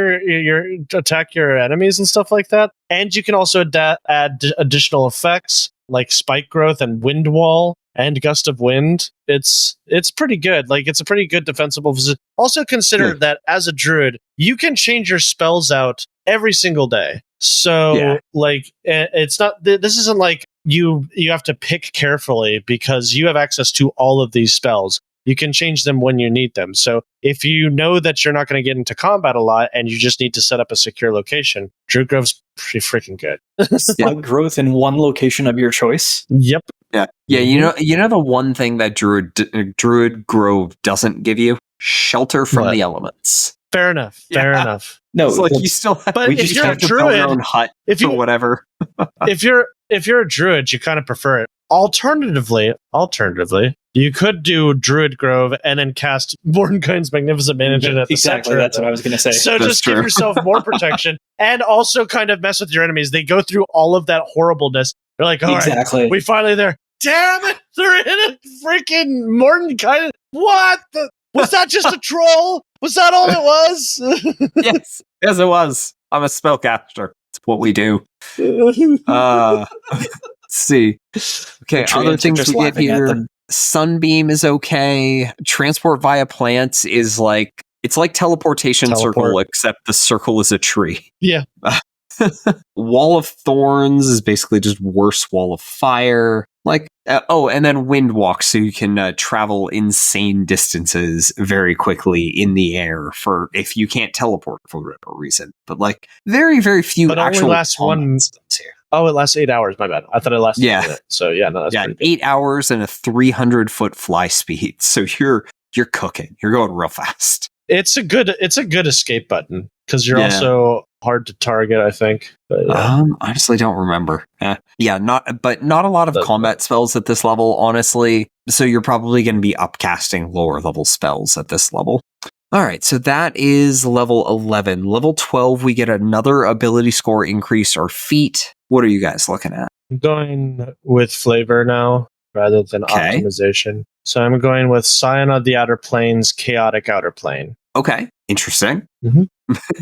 your enemies and stuff like that. And you can also add additional effects like spike growth and wind wall and gust of wind. It's pretty good. Like, it's a pretty good defensible position. Also consider that as a druid, you can change your spells out every single day. So like, it's not, this isn't like you have to pick carefully because you have access to all of these spells. You can change them when you need them. So if you know that you're not going to get into combat a lot and you just need to set up a secure location, Druid Grove's pretty freaking good. Spike growth in one location of your choice. Yep. Yeah. Yeah. You know the one thing that Druid Grove doesn't give you? Shelter from the elements. Fair enough. Fair enough. No, it's like you still have, but if you're a druid, your own hut or whatever. if you're a druid, you kind of prefer it. Alternatively, you could do Druid Grove and then cast Mordenkainen's Magnificent Mansion at the center. That's what I was going to say. So just give yourself more protection and also kind of mess with your enemies. They go through all of that horribleness. They're like, all right, we finally there. Damn it, they're in a freaking Mordenkainen. What? Was that just a troll? Was that all it was? Yes, it was. I'm a spellcaster. It's what we do. Let's see. Okay, other things we get here. Sunbeam is okay. Transport via plants is like, it's like teleportation circle, except the circle is a tree. Yeah. Wall of Thorns is basically just worse Wall of Fire. Like, and then Wind Walk, so you can travel insane distances very quickly in the air for if you can't teleport for whatever reason. But like, very, very few but actual only lasts one here. Oh, it lasts 8 hours. My bad. I thought it lasted a minute. So that's 8 hours and a 300-foot fly speed. So you're cooking. You're going real fast. It's a good escape button because you're also hard to target, I think. But, honestly don't remember. Not a lot of combat spells at this level, honestly. So you're probably going to be upcasting lower level spells at this level. All right, so that is level 11. Level 12, we get another ability score increase or feat. What are you guys looking at? I'm going with flavor now rather than optimization. So I'm going with Scion of the Outer Planes, Chaotic Outer Plane. Okay, interesting. Mm-hmm.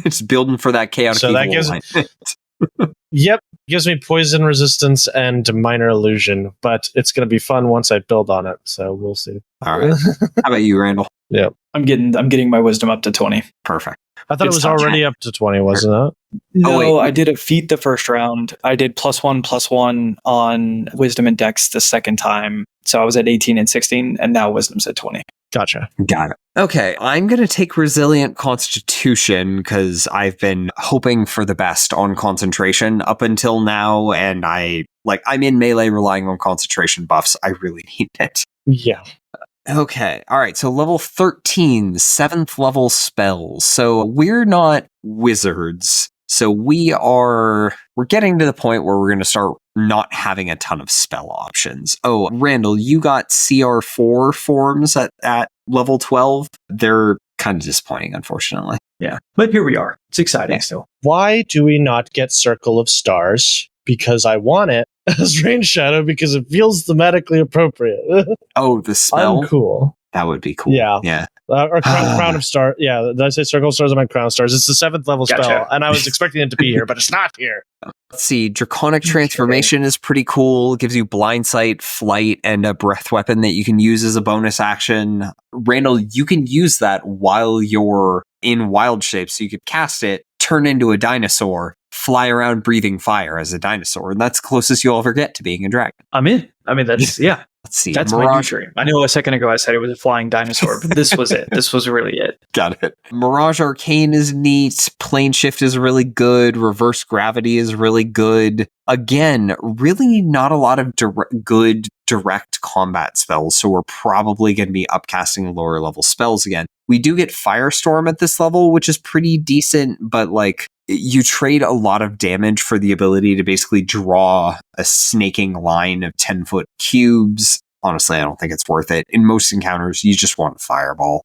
It's building for that chaotic evil that gives, Yep, gives me poison resistance and minor illusion, but it's going to be fun once I build on it, so we'll see. All right. How about you, Randall? Yeah, I'm getting my wisdom up to 20. Perfect. I thought it was already up to 20, wasn't it? No, I did a feat the first round. I did +1/+1 on wisdom and dex the second time. So I was at 18 and 16, and now wisdom's at 20. Gotcha. Got it. Okay, I'm going to take Resilient Constitution because I've been hoping for the best on concentration up until now, and I'm in melee relying on concentration buffs. I really need it. Yeah. Okay, all right, so level 13, 7th level spells. So we're not wizards. So we're getting to the point where we're going to start not having a ton of spell options. Oh, Randall, you got CR4 forms at level 12. They're kind of disappointing, unfortunately. Yeah. But here we are. It's exciting still. Why do we not get Circle of Stars? Because I want it as Rain Shadow because it feels thematically appropriate. Oh, the spell? Uncool. That would be cool. Yeah. Or Crown of Stars. Yeah, did I say Circle of Stars? I meant Crown of Stars. It's the 7th level spell, and I was expecting it to be here, but it's not here. Let's see. Draconic Transformation is pretty cool. It gives you blind sight, flight, and a breath weapon that you can use as a bonus action. Randall, you can use that while you're in wild shape, so you could cast it, turn into a dinosaur, fly around breathing fire as a dinosaur, and that's the closest you'll ever get to being a dragon. I'm in. I mean, that's, yeah. Let's see. That's my new dream. I know a second ago I said it was a flying dinosaur, but this was it. This was really it. Got it. Mirage Arcane is neat. Plane Shift is really good. Reverse Gravity is really good. Again, really not a lot of good direct combat spells, so we're probably going to be upcasting lower level spells again. We do get Firestorm at this level, which is pretty decent, but like, you trade a lot of damage for the ability to basically draw a snaking line of 10-foot cubes. Honestly, I don't think it's worth it. In most encounters, you just want Fireball.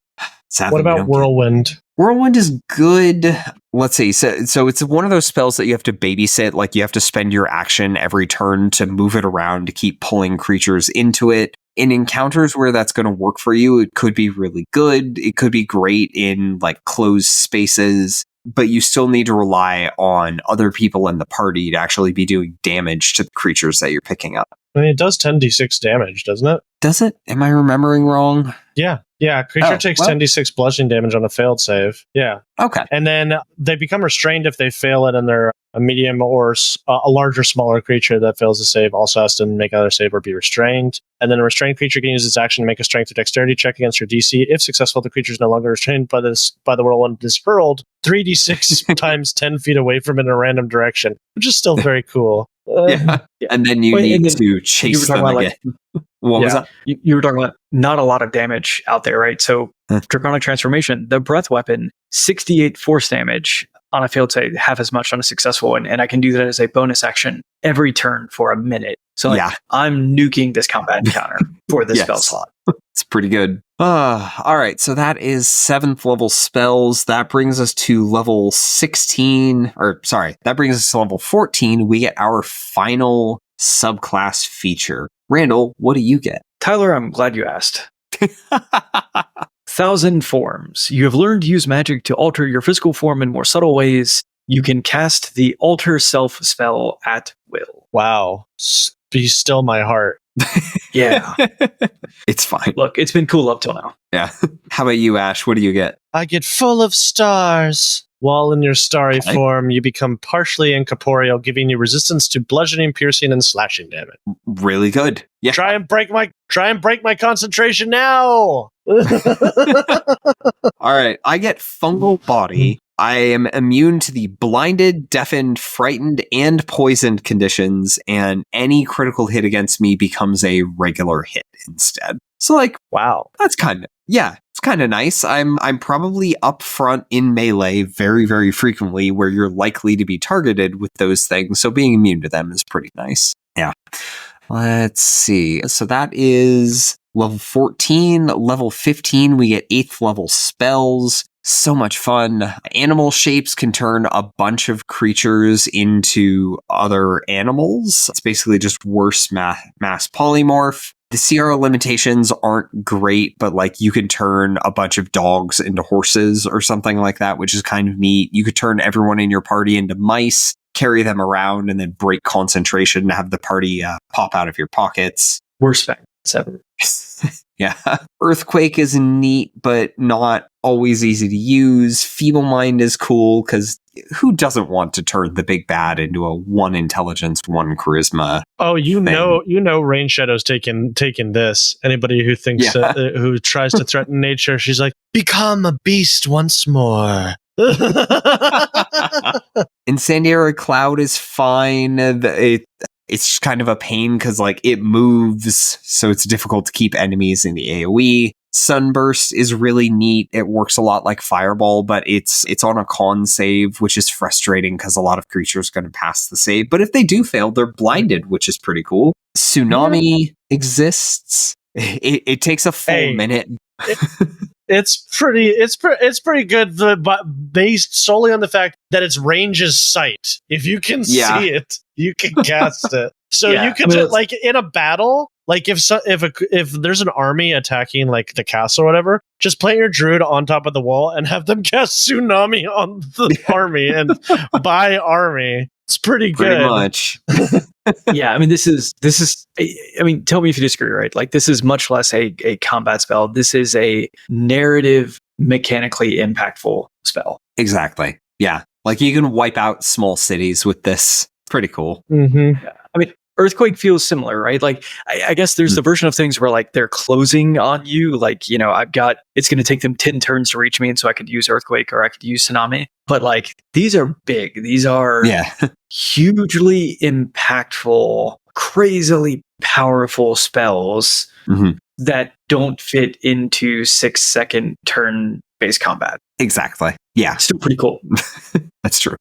Sadly, what about Whirlwind? Whirlwind is good. Let's see. So it's one of those spells that you have to babysit. Like, you have to spend your action every turn to move it around to keep pulling creatures into it. In encounters where that's going to work for you, it could be really good. It could be great in like closed spaces, but you still need to rely on other people in the party to actually be doing damage to the creatures that you're picking up. I mean, it does 10d6 damage, doesn't it? Does it? Am I remembering wrong? Yeah. Creature takes 10d6 bludgeoning damage on a failed save. Yeah. Okay. And then they become restrained if they fail it, and they're a medium or a larger, smaller creature that fails the save also has to make another save or be restrained. And then a restrained creature can use its action to make a strength or dexterity check against your DC. If successful, the creature is no longer restrained by the whirlwind is hurled 3d6 times 10 feet away from it in a random direction, which is still very cool. Yeah. And then you need to chase them again. What was that? You were talking about not a lot of damage out there, right? So Draconic Transformation, the breath weapon, 68 force damage on a failed save, half as much on a successful one, and I can do that as a bonus action every turn for a minute. So I'm nuking this combat encounter for this spell slot. It's pretty good. All right, so that is 7th level spells. That brings us to level 16, that brings us to level 14. We get our final subclass feature. Randall, what do you get? Tyler, I'm glad you asked. 1,000 forms. You have learned to use magic to alter your physical form in more subtle ways. You can cast the Alter Self spell at will. Wow. Be still my heart. Yeah. It's fine. Look, it's been cool up till now. Yeah. How about you, Ash? What do you get? I get Full of Stars. While in your starry form, you become partially incorporeal, giving you resistance to bludgeoning, piercing, and slashing damage. Really good. Yeah. Try and break my concentration now. All right. I get Fungal Body. I am immune to the blinded, deafened, frightened, and poisoned conditions, and any critical hit against me becomes a regular hit instead. So, like, wow, that's it's kind of nice. I'm probably up front in melee very, very frequently where you're likely to be targeted with those things, so being immune to them is pretty nice. Yeah. Let's see. So that is level 14. Level 15, we get 8th level spells. So much fun. Animal shapes can turn a bunch of creatures into other animals. It's basically just worse mass polymorph. The CR limitations aren't great, but like you can turn a bunch of dogs into horses or something like that, which is kind of neat. You could turn everyone in your party into mice, carry them around, and then break concentration to have the party pop out of your pockets. Worst spec ever. Yeah. Earthquake is neat, but not always easy to use. Feeble Mind is cool because who doesn't want to turn the big bad into a 1 intelligence, 1 charisma? Oh, Rain Shadow's taking this. Anybody who thinks who tries to threaten nature, she's like, become a beast once more. Incendiary Cloud is fine. It's kind of a pain because like it moves, so it's difficult to keep enemies in the AoE. Sunburst is really neat. It works a lot like Fireball, but it's on a con save, which is frustrating because a lot of creatures are going to pass the save. But if they do fail, they're blinded, which is pretty cool. Tsunami exists. It takes a full minute. It's pretty good, but based solely on the fact that its range is sight. If you can see it, you can cast it. So you can like in a battle, like if there's an army attacking like the castle or whatever, just plant your druid on top of the wall and have them cast tsunami on the army and by army. It's pretty good. Pretty much. Yeah, I mean, this is. I mean, tell me if you disagree, right? Like, this is much less a combat spell. This is a narrative, mechanically impactful spell. Exactly. Yeah, like you can wipe out small cities with this. Pretty cool. Mm-hmm. Yeah. I mean, Earthquake feels similar, right? Like, I guess there's the version of things where like they're closing on you. Like, it's going to take them 10 turns to reach me, and so I could use Earthquake or I could use Tsunami. But like, these are big. These are hugely impactful, crazily powerful spells that don't fit into 6-second turn-based combat. Exactly. Yeah. Still pretty cool. That's true.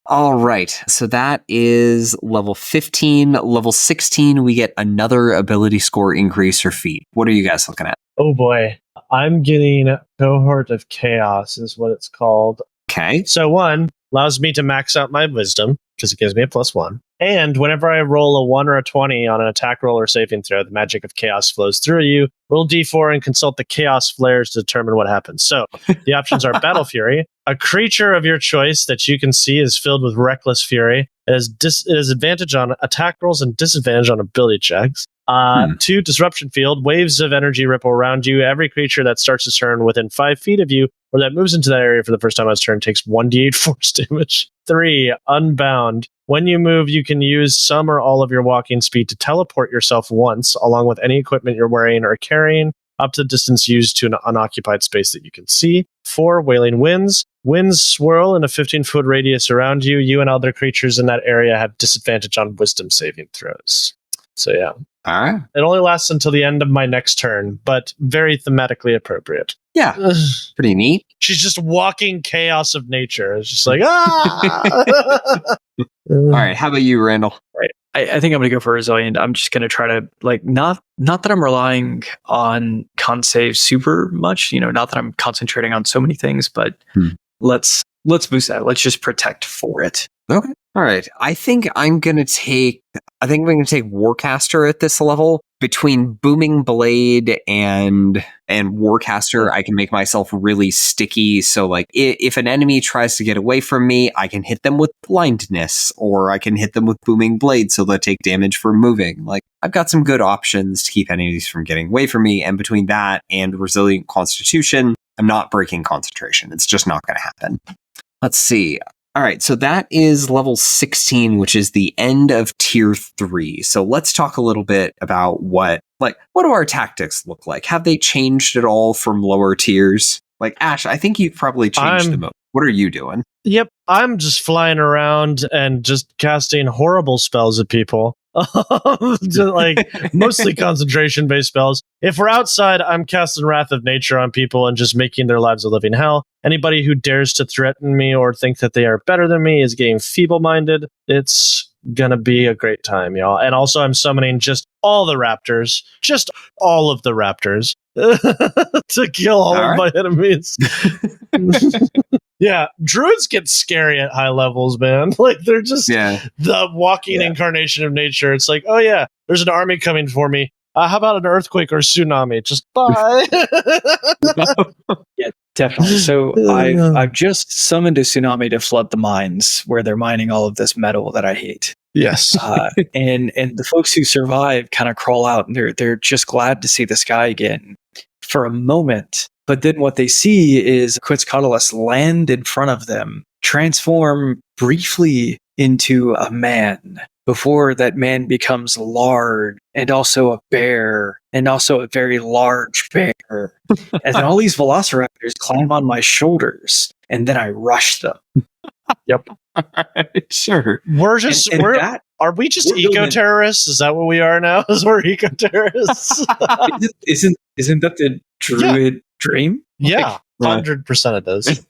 All right, so that is level 15. Level 16, we get another ability score increase or feat. What are you guys looking at? Oh boy, I'm getting Cohort of Chaos is what it's called. Okay. So 1 allows me to max out my wisdom because it gives me a +1. And whenever I roll a 1 or a 20 on an attack roll or saving throw, the magic of chaos flows through you. Roll D4 and consult the chaos flares to determine what happens. So the options are Battle Fury. A creature of your choice that you can see is filled with reckless fury. It has advantage on attack rolls and disadvantage on ability checks. 2, Disruption Field. Waves of energy ripple around you. Every creature that starts its turn within 5 feet of you or that moves into that area for the first time on its turn takes 1d8 force damage. 3, Unbound. When you move, you can use some or all of your walking speed to teleport yourself once, along with any equipment you're wearing or carrying, up to the distance used to an unoccupied space that you can see. 4, Wailing Winds. Winds swirl in a 15-foot radius around you. You and other creatures in that area have disadvantage on wisdom saving throws. So yeah. All right. It only lasts until the end of my next turn, but very thematically appropriate. Yeah. Pretty neat. She's just walking chaos of nature. It's just like, ah! All right. How about you, Randall? Right. I think I'm going to go for Resilient. I'm just going to try to, like, not that I'm relying on con save super much, not that I'm concentrating on so many things, but let's boost that. Let's just protect for it. Okay. All right. I think I'm going to take Warcaster at this level. Between Booming Blade and Warcaster, I can make myself really sticky. So like if an enemy tries to get away from me, I can hit them with Blindness, or I can hit them with Booming Blade so they take damage for moving. Like, I've got some good options to keep enemies from getting away from me. And between that and Resilient Constitution, I'm not breaking concentration. It's just not going to happen. Let's see. All right, so that is level 16, which is the end of tier 3. So let's talk a little bit about what do our tactics look like? Have they changed at all from lower tiers? Like, Ash, I think you've probably changed the most. What are you doing? Yep, I'm just flying around and just casting horrible spells at people. Like, mostly concentration-based spells. If we're outside, I'm casting Wrath of Nature on people and just making their lives a living hell. Anybody who dares to threaten me or think that they are better than me is getting feeble-minded. It's gonna be a great time, y'all. And also, I'm summoning just all the raptors, just all of the raptors, to kill all of my enemies. Yeah, druids get scary at high levels, man. Like, they're just the walking incarnation of nature. It's like, oh yeah, there's an army coming for me. How about an earthquake or tsunami? Just bye. Yeah, definitely. So I've just summoned a tsunami to flood the mines where they're mining all of this metal that I hate. Yes. And the folks who survive kind of crawl out, and they're just glad to see the sky again for a moment. But then what they see is Quetzalcoatlus land in front of them, transform briefly into a man, before that man becomes large, and also a bear, and also a very large bear. And then all these velociraptors climb on my shoulders, and then I rush them. Yep. Sure. We're just are we just eco terrorists? Is that what we are now? Is we're eco terrorists? Isn't that the Druid dream? Yeah, 100% it is.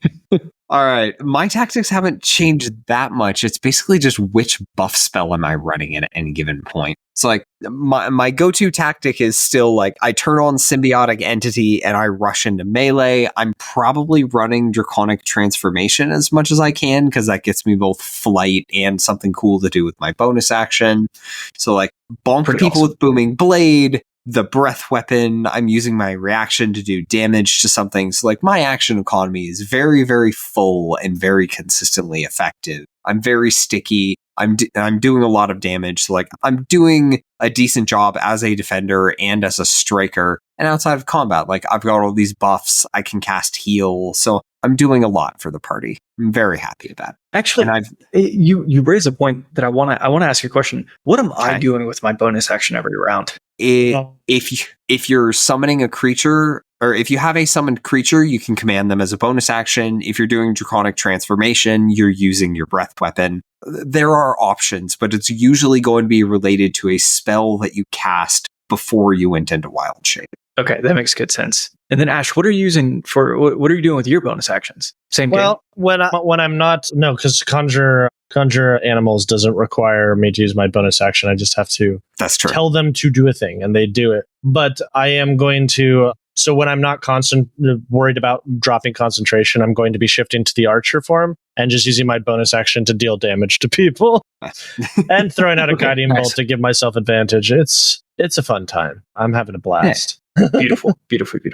All right. My tactics haven't changed that much. It's basically just which buff spell am I running at any given point. So like my go-to tactic is still like I turn on Symbiotic Entity and I rush into melee. I'm probably running Draconic Transformation as much as I can because that gets me both flight and something cool to do with my bonus action. So like bonk people with Booming Blade. The breath weapon, I'm using my reaction to do damage to something. So like my action economy is very, very full and very consistently effective. I'm very sticky. I'm doing a lot of damage. So like I'm doing a decent job as a defender and as a striker. And outside of combat, like I've got all these buffs. I can cast heal. So I'm doing a lot for the party. I'm very happy about it. Actually, you raise a point that I want to ask you a question. What am I doing with my bonus action every round? If you're summoning a creature, or if you have a summoned creature, you can command them as a bonus action. If you're doing Draconic Transformation, you're using your breath weapon. There are options, but it's usually going to be related to a spell that you cast before you went into Wild Shape. Okay, that makes good sense. And then Ash, what are you using for? What are you doing with your bonus actions? Same game. Well, when I'm not, no, because conjure animals doesn't require me to use my bonus action. I just have to tell them to do a thing, and they do it. But I am going to. So when I'm not worried about dropping concentration, I'm going to be shifting to the archer form and just using my bonus action to deal damage to people, and throwing out a guiding bolt to give myself advantage. It's a fun time. I'm having a blast. Beautiful.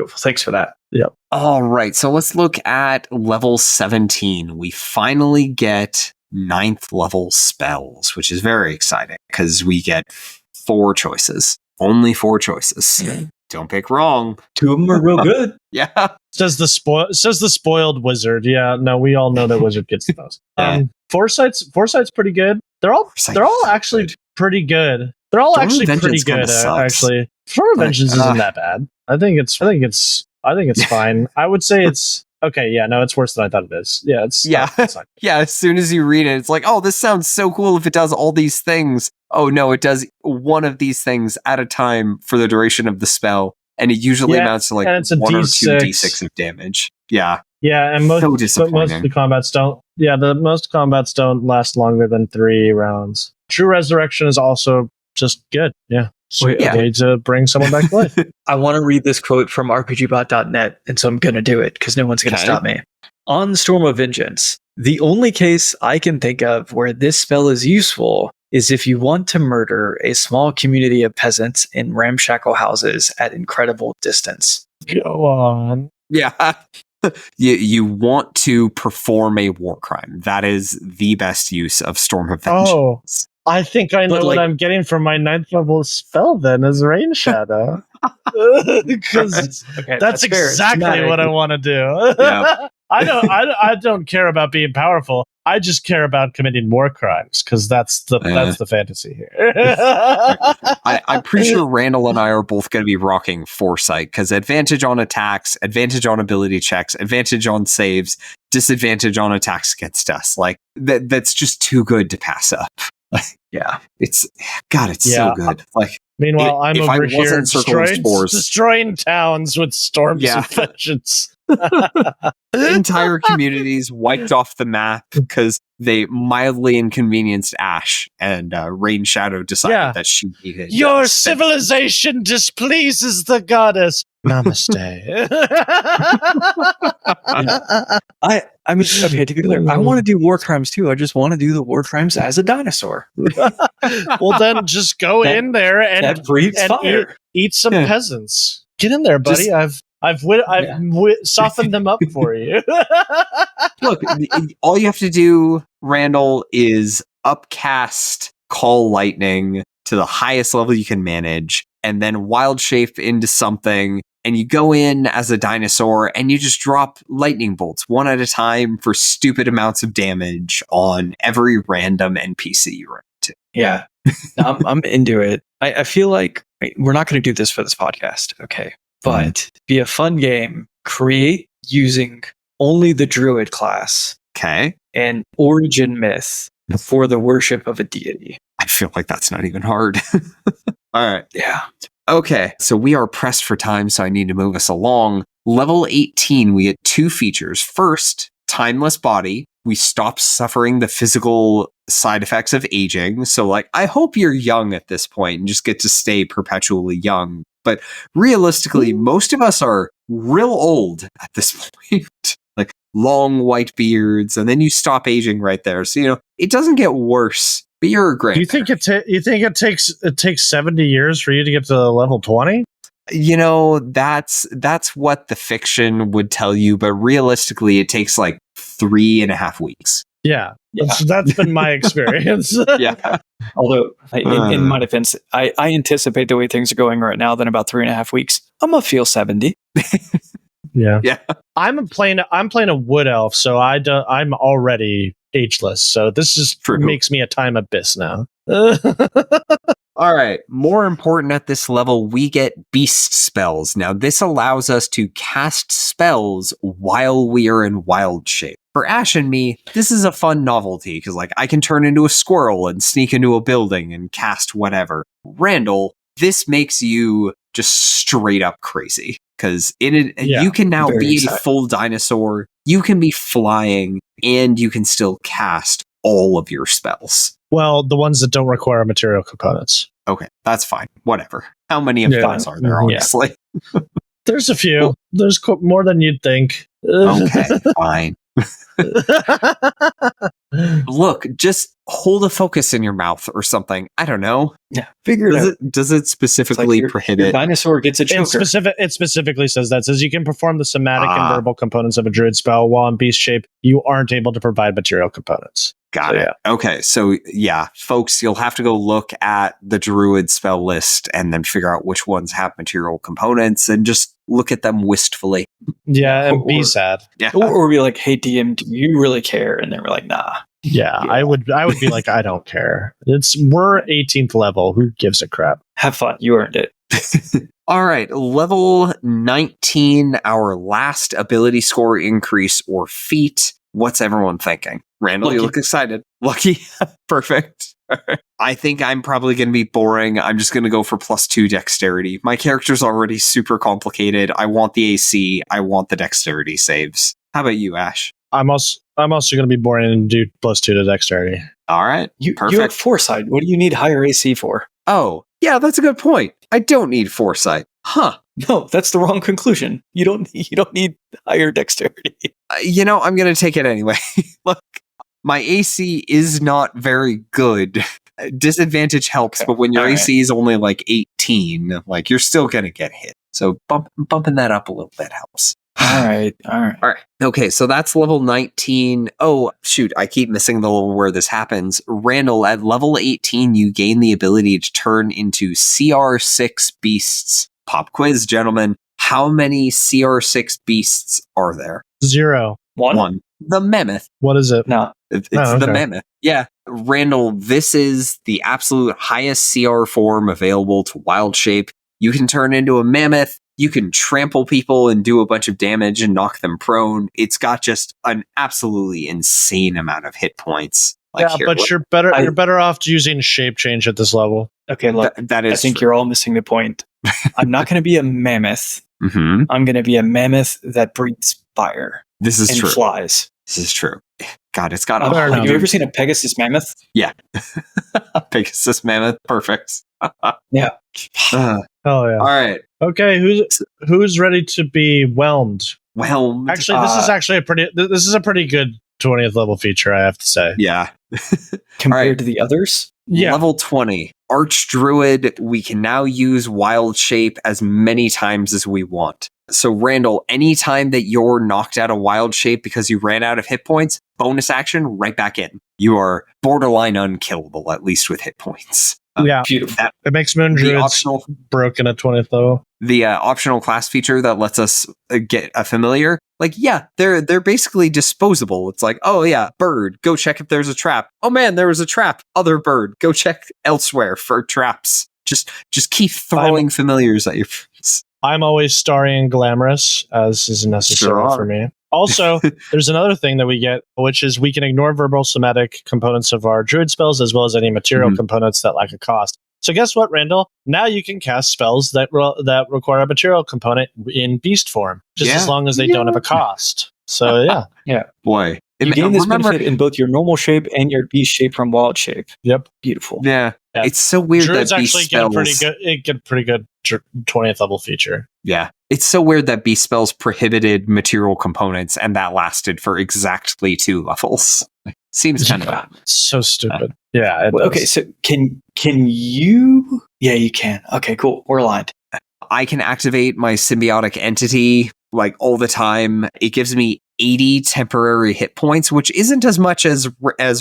Thanks for that. Yep. All right, so let's look at level 17. We finally get 9th level spells, which is very exciting because we get 4 choices. Only 4 choices. Don't pick wrong. 2 of them are real good. Yeah. Says the spoiled wizard. Yeah, no, we all know that wizard gets the most. Foresight's pretty good. They're all actually pretty good. They're all actually pretty good. Actually, Storm of Vengeance isn't that bad. I think it's fine. I would say it's okay. Yeah, no, it's worse than I thought it is. Yeah, it's fine. Yeah. As soon as you read it, it's like, oh, this sounds so cool if it does all these things. Oh no, it does one of these things at a time for the duration of the spell, and it usually amounts to like 1 or 2 d6 of damage. Yeah. Yeah, and most of the combats don't. Yeah, most combats don't last longer than 3 rounds. True Resurrection is also just good. Yeah. Okay, to bring someone back to life. I want to read this quote from RPGBOT.net, and so I'm going to do it because no one's going to stop me. On Storm of Vengeance, the only case I can think of where this spell is useful is if you want to murder a small community of peasants in ramshackle houses at incredible distance. Go on. Yeah. You want to perform a war crime. That is the best use of Storm of Vengeance. Oh, I think I know what I'm getting from my 9th level spell then is Rain Shadow. Because that's exactly what I want to do. Yeah. I don't care about being powerful. I just care about committing war crimes because that's the fantasy here. I'm pretty sure Randall and I are both going to be rocking Foresight because advantage on attacks, advantage on ability checks, advantage on saves, disadvantage on attacks against us. Like that's just too good to pass up. Yeah, it's so good. Like, meanwhile, I'm over here destroying towns with storms of vengeance. Entire communities wiped off the map because they mildly inconvenienced Ash, and Rain Shadow decided that she needed your civilization displeases the goddess. Namaste. I mean, okay, to be clear, I want to do war crimes too. I just want to do the war crimes as a dinosaur. Well, then just go in there and eat some peasants. Get in there, buddy. I've softened them up for you. Look, all you have to do, Randall, is upcast Call Lightning to the highest level you can manage, and then wild shape into something, and you go in as a dinosaur, and you just drop lightning bolts one at a time for stupid amounts of damage on every random NPC you run into. Yeah, I'm into it. I feel like we're not going to do this for this podcast, okay? But be a fun game. Create using only the Druid class. Okay. and origin myth for the worship of a deity. I feel like that's not even hard. All right. Yeah. Okay. So we are pressed for time, so I need to move us along. Level 18, we get 2 features. First, timeless body. We stop suffering the physical side effects of aging. So, like, I hope you're young at this point and just get to stay perpetually young. But realistically, most of us are real old at this point. Like, long white beards, and then you stop aging right there. So, it doesn't get worse, but you're a great. Do you think it takes 70 years for you to get to level 20? That's what the fiction would tell you, but realistically, it takes like 3.5 weeks. Yeah. That's been my experience. Yeah. Although, in my defense, I anticipate the way things are going right now, that in about 3.5 weeks, I'm going to feel 70. Yeah. Yeah. I'm playing a wood elf, so I'm already ageless. So this just makes me a time abyss now. All right. More important at this level, we get beast spells. Now, this allows us to cast spells while we are in wild shape. For Ash and me, this is a fun novelty because, like, I can turn into a squirrel and sneak into a building and cast whatever. Randall, this makes you just straight up crazy because you can now be a full dinosaur, you can be flying, and you can still cast all of your spells. Well, the ones that don't require material components. Okay, that's fine. Whatever. How many of those are there, honestly? There's a few. There's more than you'd think. Okay, fine. Look, just hold a focus in your mouth or something. I don't know. Yeah, figure it out. Does it specifically prohibit? Your dinosaur gets a choker. It specifically says that. It says you can perform the somatic and verbal components of a druid spell while in beast shape. You aren't able to provide material components. Got it. Yeah. Okay, so folks, you'll have to go look at the Druid spell list and then figure out which ones have material components and just look at them wistfully. Yeah, and be sad. Yeah. Or be like, hey, DM, do you really care? And they were like, nah. Yeah, I would be like, I don't care. We're 18th level. Who gives a crap? Have fun. You earned it. All right, level 19, our last ability score increase or feat. What's everyone thinking? Randall, Lucky. You look excited. Lucky. Perfect. I think I'm probably going to be boring. I'm just going to go for +2 dexterity. My character's already super complicated. I want the AC. I want the dexterity saves. How about you, Ash? I'm also going to be boring and do +2 to dexterity. All right. You Perfect. have foresight. What do you need higher AC for? Oh, yeah, that's a good point. I don't need foresight. Huh. No, that's the wrong conclusion. You don't need higher dexterity. I'm going to take it anyway. Look, my AC is not very good. Disadvantage helps, but when your AC is only like 18, like you're still going to get hit. So bumping that up a little bit helps. All right. Okay, so that's level 19. Oh, shoot, I keep missing the level where this happens. Randall, at level 18, you gain the ability to turn into CR6 beasts. Pop quiz, gentlemen. How many CR6 beasts are there? 0. 1. The mammoth. What is it? No. It's the mammoth. Yeah. Randall, this is the absolute highest CR form available to wild shape. You can turn into a mammoth. You can trample people and do a bunch of damage and knock them prone. It's got just an absolutely insane amount of hit points. You're better off using shape change at this level. Okay, look, that is I think true. you're all missing the point. I'm not going to be a mammoth. Mm-hmm. I'm going to be a mammoth that breathes fire. This is true. Flies. This is true. God, it's got Have you ever seen a Pegasus mammoth? Yeah. Pegasus mammoth. Perfect. Yeah. Oh yeah. All right. Okay, who's ready to be whelmed? Whelmed. Actually, this is a pretty good 20th level feature, I have to say. Yeah. Compared to the others? Yeah. Level 20. Archdruid, we can now use wild shape as many times as we want. So Randall, anytime that you're knocked out of wild shape because you ran out of hit points, bonus action, right back in. You are borderline unkillable, at least with hit points. Yeah. Beautiful. It makes Moon Druids broken at 20th level. The optional class feature that lets us get a familiar, they're basically disposable. It's like, oh yeah, bird, go check if there's a trap. Oh man, there was a trap. Other bird, go check elsewhere for traps. Just keep throwing familiars at your friends. I'm always starry and glamorous, as is necessary for me. Also, there's another thing that we get, which is we can ignore verbal somatic components of our druid spells, as well as any material components that lack a cost. So guess what, Randall? Now you can cast spells that require a material component in beast form, just as long as they don't have a cost. So yeah. Boy. You gain this benefit in both your normal shape and your beast shape from wild shape. Yep. Beautiful. Yeah. It's so weird Druids that beast actually spells... get a pretty good 20th level feature. Yeah. It's so weird that beast spells prohibited material components and that lasted for exactly 2 levels. Seems kind of so stupid. Yeah. Okay, so can you... Yeah, you can. Okay, cool. We're aligned. I can activate my symbiotic entity like all the time. It gives me 80 temporary hit points, which isn't as much as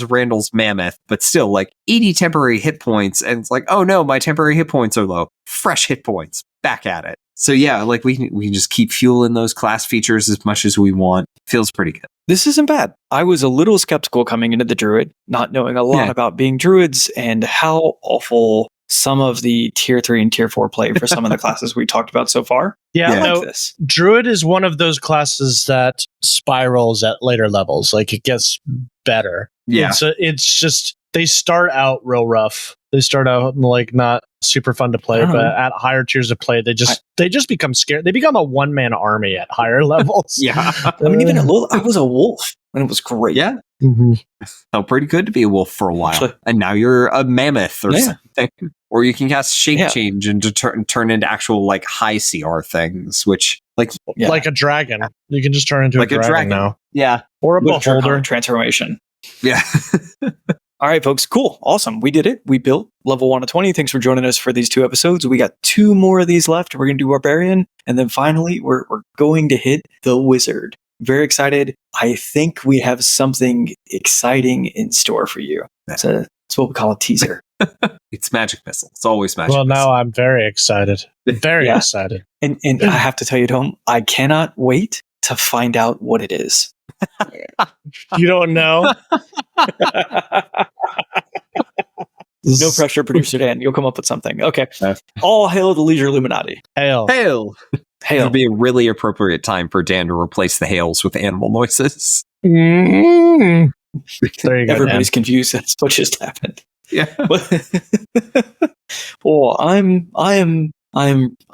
Randall's mammoth, but still like 80 temporary hit points. And it's like, oh no, my temporary hit points are low. Fresh hit points. Back at it. So yeah, like we can just keep fueling those class features as much as we want. Feels pretty good. This isn't bad. I was a little skeptical coming into the Druid, not knowing a lot about being Druids and how awful some of the tier 3 and tier 4 play for some of the classes we talked about so far. Yeah, I like this. Druid is one of those classes that spirals at later levels. Like it gets better. Yeah. It's just, they start out real rough. They start out like not super fun to play, but at higher tiers of play, they just become scared. They become a one-man army at higher levels. Yeah. I mean, even I was a wolf and it was great. Yeah. Felt pretty good to be a wolf for a while. Actually, and now you're a mammoth or something. Or you can cast shape change and turn into actual like high CR things, which like a dragon. You can just turn into like a dragon now. Yeah. Or a beholder transformation. Yeah. All right, folks. Cool. Awesome. We did it. We built level 1 to 20. Thanks for joining us for these 2 episodes. We got 2 more of these left. We're going to do Barbarian. And then finally, we're going to hit the Wizard. Very excited. I think we have something exciting in store for you. It's what we call a teaser. It's Magic Missile. It's always Magic Missile. Missile. Now I'm very excited. Very excited. And I have to tell you, Tom, I cannot wait to find out what it is. You don't know? No pressure, producer Dan. You'll come up with something. Okay. All hail the Leisure Illuminati. Hail. Hail. Hail. It'll be a really appropriate time for Dan to replace the hails with animal noises. There you go. Everybody's confused. That's what just happened. Yeah. Well, I'm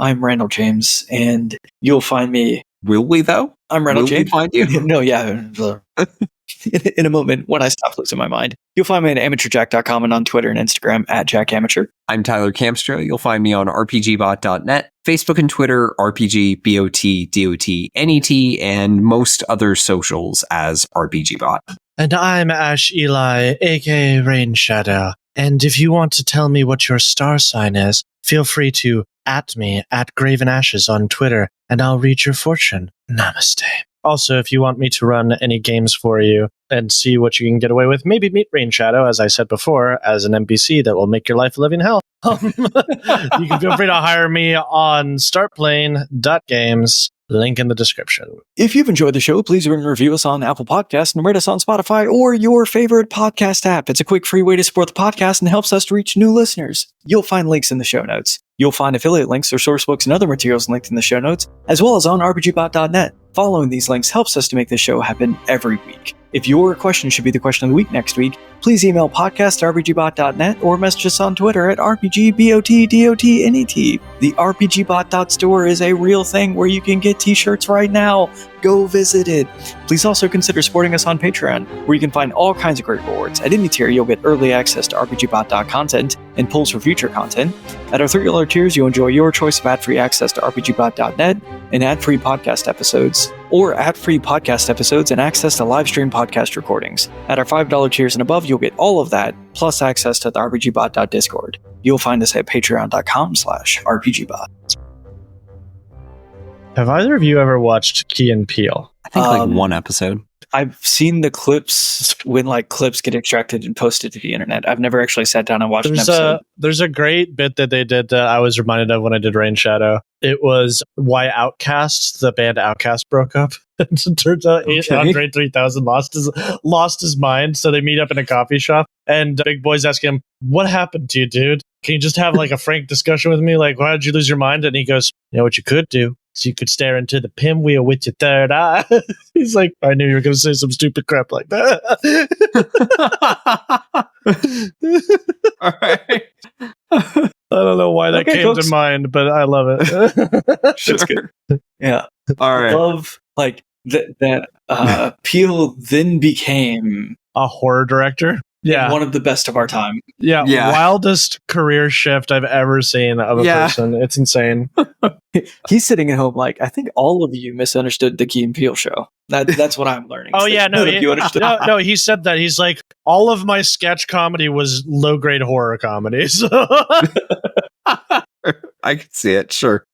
Randall James, and you'll find me. Will we though? I'm Randall James. Find you? No, yeah. In a moment, when I stop losing my mind, you'll find me at amateurjack.com and on Twitter and Instagram at jackamateur. I'm Tyler Kamstra. You'll find me on RPGBOT.net, Facebook and Twitter, RPGBOT.Net, and most other socials as RPGBot. And I'm Ash Eli, aka Rain Shadow. And if you want to tell me what your star sign is, feel free to @ me at Graven Ashes on Twitter, and I'll read your fortune. Namaste. Also, if you want me to run any games for you and see what you can get away with, maybe meet Rain Shadow, as I said before, as an NPC that will make your life a living hell. You can feel free to hire me on startplane.games. Link in the description. If you've enjoyed the show, please review us on Apple Podcasts and rate us on Spotify or your favorite podcast app. It's a quick, free way to support the podcast and helps us to reach new listeners. You'll find links in the show notes. You'll find affiliate links or source books and other materials linked in the show notes, as well as on RPGBOT.net. Following these links helps us to make this show happen every week. If your question should be the question of the week next week, please email podcast@rpgbot.net or message us on Twitter at RPGBOT.Net. The RPGBot.store is a real thing where you can get t-shirts right now. Go visit it. Please also consider supporting us on Patreon, where you can find all kinds of great rewards. At any tier, you'll get early access to RPGBot.content and polls for future content. At our $3 tiers, you'll enjoy your choice of ad-free access to RPGBot.net and ad-free podcast episodes, or ad-free podcast episodes and access to live-stream podcast recordings. At our $5 tiers and above, you'll get all of that, plus access to the RPGBot.Discord. You'll find us at patreon.com/RPGBot. Have either of you ever watched Key and Peele? I think like one episode. I've seen the clips when like clips get extracted and posted to the internet. I've never actually sat down and watched an episode. There's a great bit that they did that I was reminded of when I did Rain Shadow. It was why Outkast, the band Outkast, broke up. It turns out Andre 3000 lost his mind, so they meet up in a coffee shop, and Big Boy's asking him, "What happened to you, dude?" can you just have like a frank discussion with me? Like, why did you lose your mind? And he goes, you know what you could do? So you could stare into the pinwheel with your third eye. He's like, I knew you were going to say some stupid crap like that. All right. I don't know why that came folks. to mind, but I love it. Shit's good. Yeah. All I right. love like that Peel then became A horror director. Yeah. one of the best of our time. Yeah. Yeah. Wildest career shift I've ever seen of a person. It's insane. He's sitting at home like, I think all of you misunderstood the Key and Peele show. That's what I'm learning. Oh, yeah. No, none of you understood. no, he said that. He's like, all of my sketch comedy was low grade horror comedy. So I can see it. Sure.